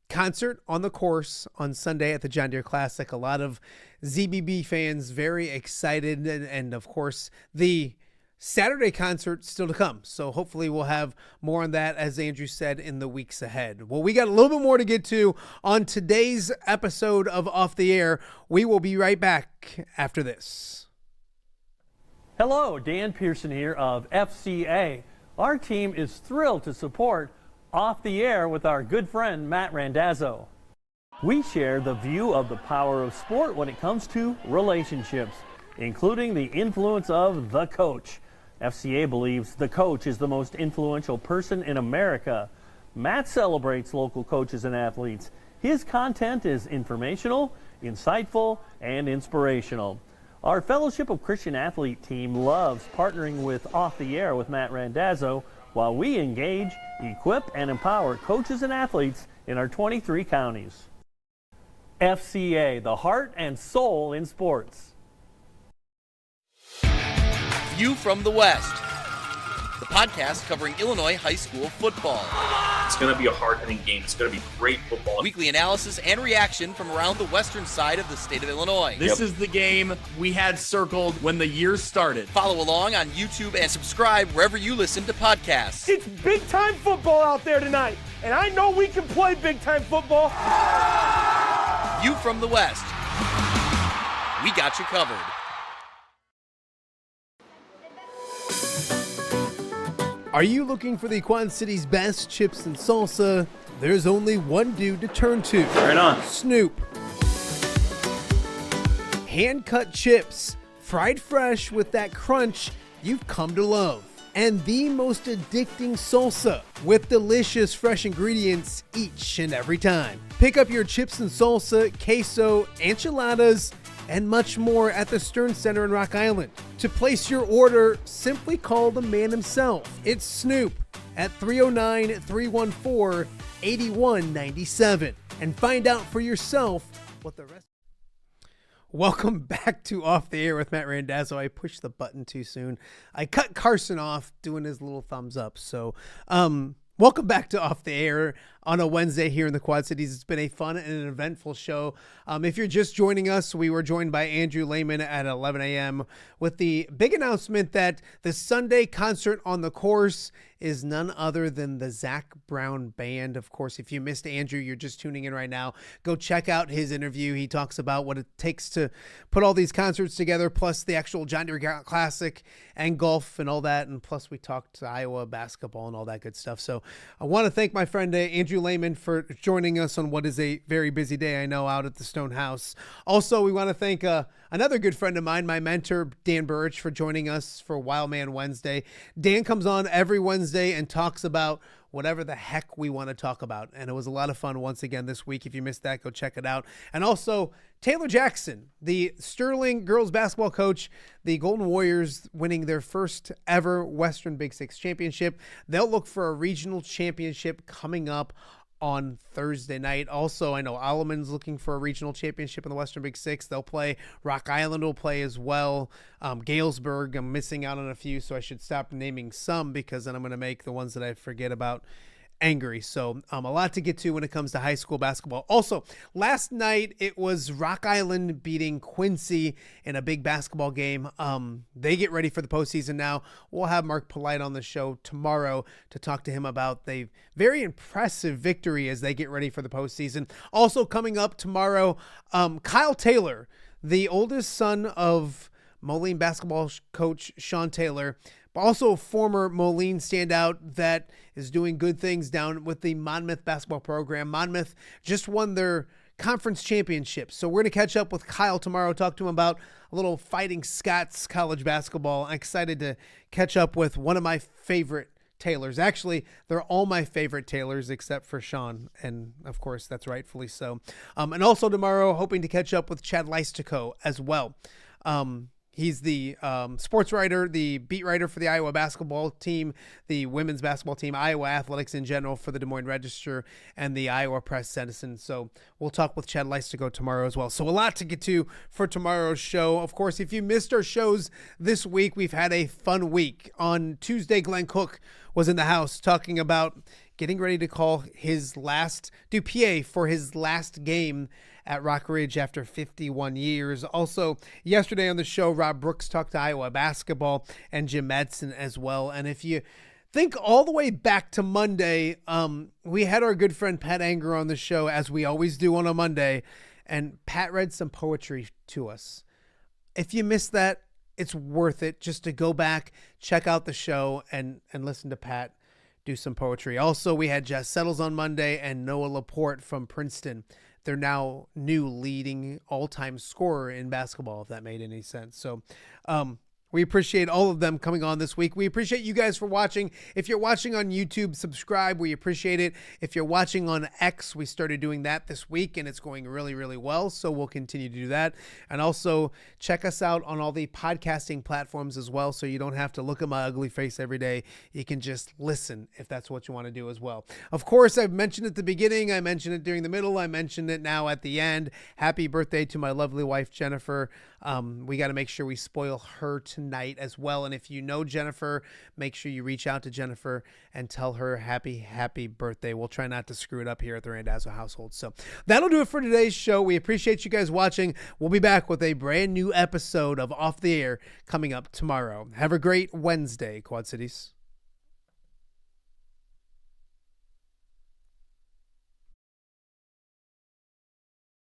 concert on the course on Sunday at the John Deere Classic. A lot of ZBB fans very excited, and of course, the Saturday concert still to come. So hopefully we'll have more on that, as Andrew said, in the weeks ahead. Well, we got a little bit more to get to on today's episode of Off the Air. We will be right back after this. Hello, Dan Pearson here of FCA. Our team is thrilled to support Off the Air with our good friend Matt Randazzo. We share the view of the power of sport when it comes to relationships, including the influence of the coach. FCA believes the coach is the most influential person in America. Matt celebrates local coaches and athletes. His content is informational, insightful, and inspirational. Our Fellowship of Christian Athlete team loves partnering with Off the Air with Matt Randazzo while we engage, equip, and empower coaches and athletes in our 23 counties. FCA, the heart and soul in sports. View from the West, the podcast covering Illinois high school football. It's going to be a hard-hitting game. It's going to be great football. Weekly analysis and reaction from around the western side of the state of Illinois. This is the game we had circled when the year started. Follow along on YouTube and subscribe wherever you listen to podcasts. It's big-time football out there tonight, and I know we can play big-time football. View from the West. We got you covered. Are you looking for the Quad City's best chips and salsa? There's only one dude to turn to. Right on. Snoop. Hand-cut chips, fried fresh with that crunch you've come to love. And the most addicting salsa with delicious fresh ingredients each and every time. Pick up your chips and salsa, queso, enchiladas, and much more at the Stern Center in Rock Island. To place your order, simply call the man himself. It's Snoop at 309-314-8197 and find out for yourself what the rest. Welcome back to Off the Air with Matt Randazzo. I pushed the button too soon. I cut Carson off doing his little thumbs up. So, welcome back to Off the Air on a Wednesday here in the Quad Cities. It's been a fun and an eventful show. If you're just joining us, we were joined by Andrew Lehman at 11 a.m. with the big announcement that the Sunday concert on the course is none other than the Zach Brown Band. Of course, if you missed Andrew, you're just tuning in right now, go check out his interview. He talks about what it takes to put all these concerts together, plus the actual John Deere Classic and golf and all that. And plus we talked Iowa basketball and all that good stuff. So I want to thank my friend Andrew Lehman for joining us on what is a very busy day, I know, out at the Stone House. Also, we want to thank another good friend of mine, my mentor, Dan Burich, for joining us for Wildman Wednesday. Dan comes on every Wednesday and talks about whatever the heck we want to talk about. And it was a lot of fun once again this week. If you missed that, go check it out. And also Taylor Jackson, the Sterling girls basketball coach, the Golden Warriors winning their first ever Western Big Six championship. They'll look for a regional championship coming up on Thursday night. Also, I know Alleman's looking for a regional championship in the Western Big Six. They'll play. Rock Island will play as well. Galesburg, I'm missing out on a few, so I should stop naming some because then I'm going to make the ones that I forget about angry. So a lot to get to when it comes to high school basketball. Also, last night it was Rock Island beating Quincy in a big basketball game. They get ready for the postseason now. We'll have Mark Polite on the show tomorrow to talk to him about the very impressive victory as they get ready for the postseason. Also coming up tomorrow, Kyle Taylor, the oldest son of Moline basketball coach Sean Taylor, but also a former Moline standout that is doing good things down with the Monmouth basketball program. Monmouth just won their conference championship. So we're going to catch up with Kyle tomorrow, talk to him about a little Fighting Scots college basketball. I'm excited to catch up with one of my favorite Taylors. Actually, they're all my favorite Taylors except for Sean. And of course, that's rightfully so. And also tomorrow, hoping to catch up with Chad Leistico as well. He's the sports writer, the beat writer for the Iowa basketball team, the women's basketball team, Iowa athletics in general for the Des Moines Register, and the Iowa Press Citizen. So we'll talk with Chad Leistico tomorrow as well. So a lot to get to for tomorrow's show. Of course, if you missed our shows this week, we've had a fun week. On Tuesday, Glenn Cook was in the house talking about getting ready to call his last, do PA for his last game at Rock Ridge after 51 years. Also, yesterday on the show, Rob Brooks talked to Iowa basketball and Jim Madsen as well. And if you think all the way back to Monday, we had our good friend Pat Anger on the show, as we always do on a Monday, and Pat read some poetry to us. If you missed that, it's worth it just to go back, check out the show, and listen to Pat do some poetry. Also, we had Jess Settles on Monday and Noah Laporte from Princeton. They're now new leading all-time scorer in basketball, if that made any sense. So we appreciate all of them coming on this week. We appreciate you guys for watching. If you're watching on YouTube, subscribe. We appreciate it. If you're watching on X, we started doing that this week, and it's going really, really well. So we'll continue to do that. And also check us out on all the podcasting platforms as well, so you don't have to look at my ugly face every day. You can just listen if that's what you want to do as well. Of course, I've mentioned at the beginning. I mentioned it during the middle. I mentioned it now at the end. Happy birthday to my lovely wife, Jennifer. We got to make sure we spoil her tonight as well. And if you know Jennifer, make sure you reach out to Jennifer and tell her happy birthday. We'll try not to screw it up here at the Randazzo household. So that'll do it for today's show. We appreciate you guys watching. We'll be back with a brand new episode of Off the Air coming up tomorrow. Have a great Wednesday, Quad Cities.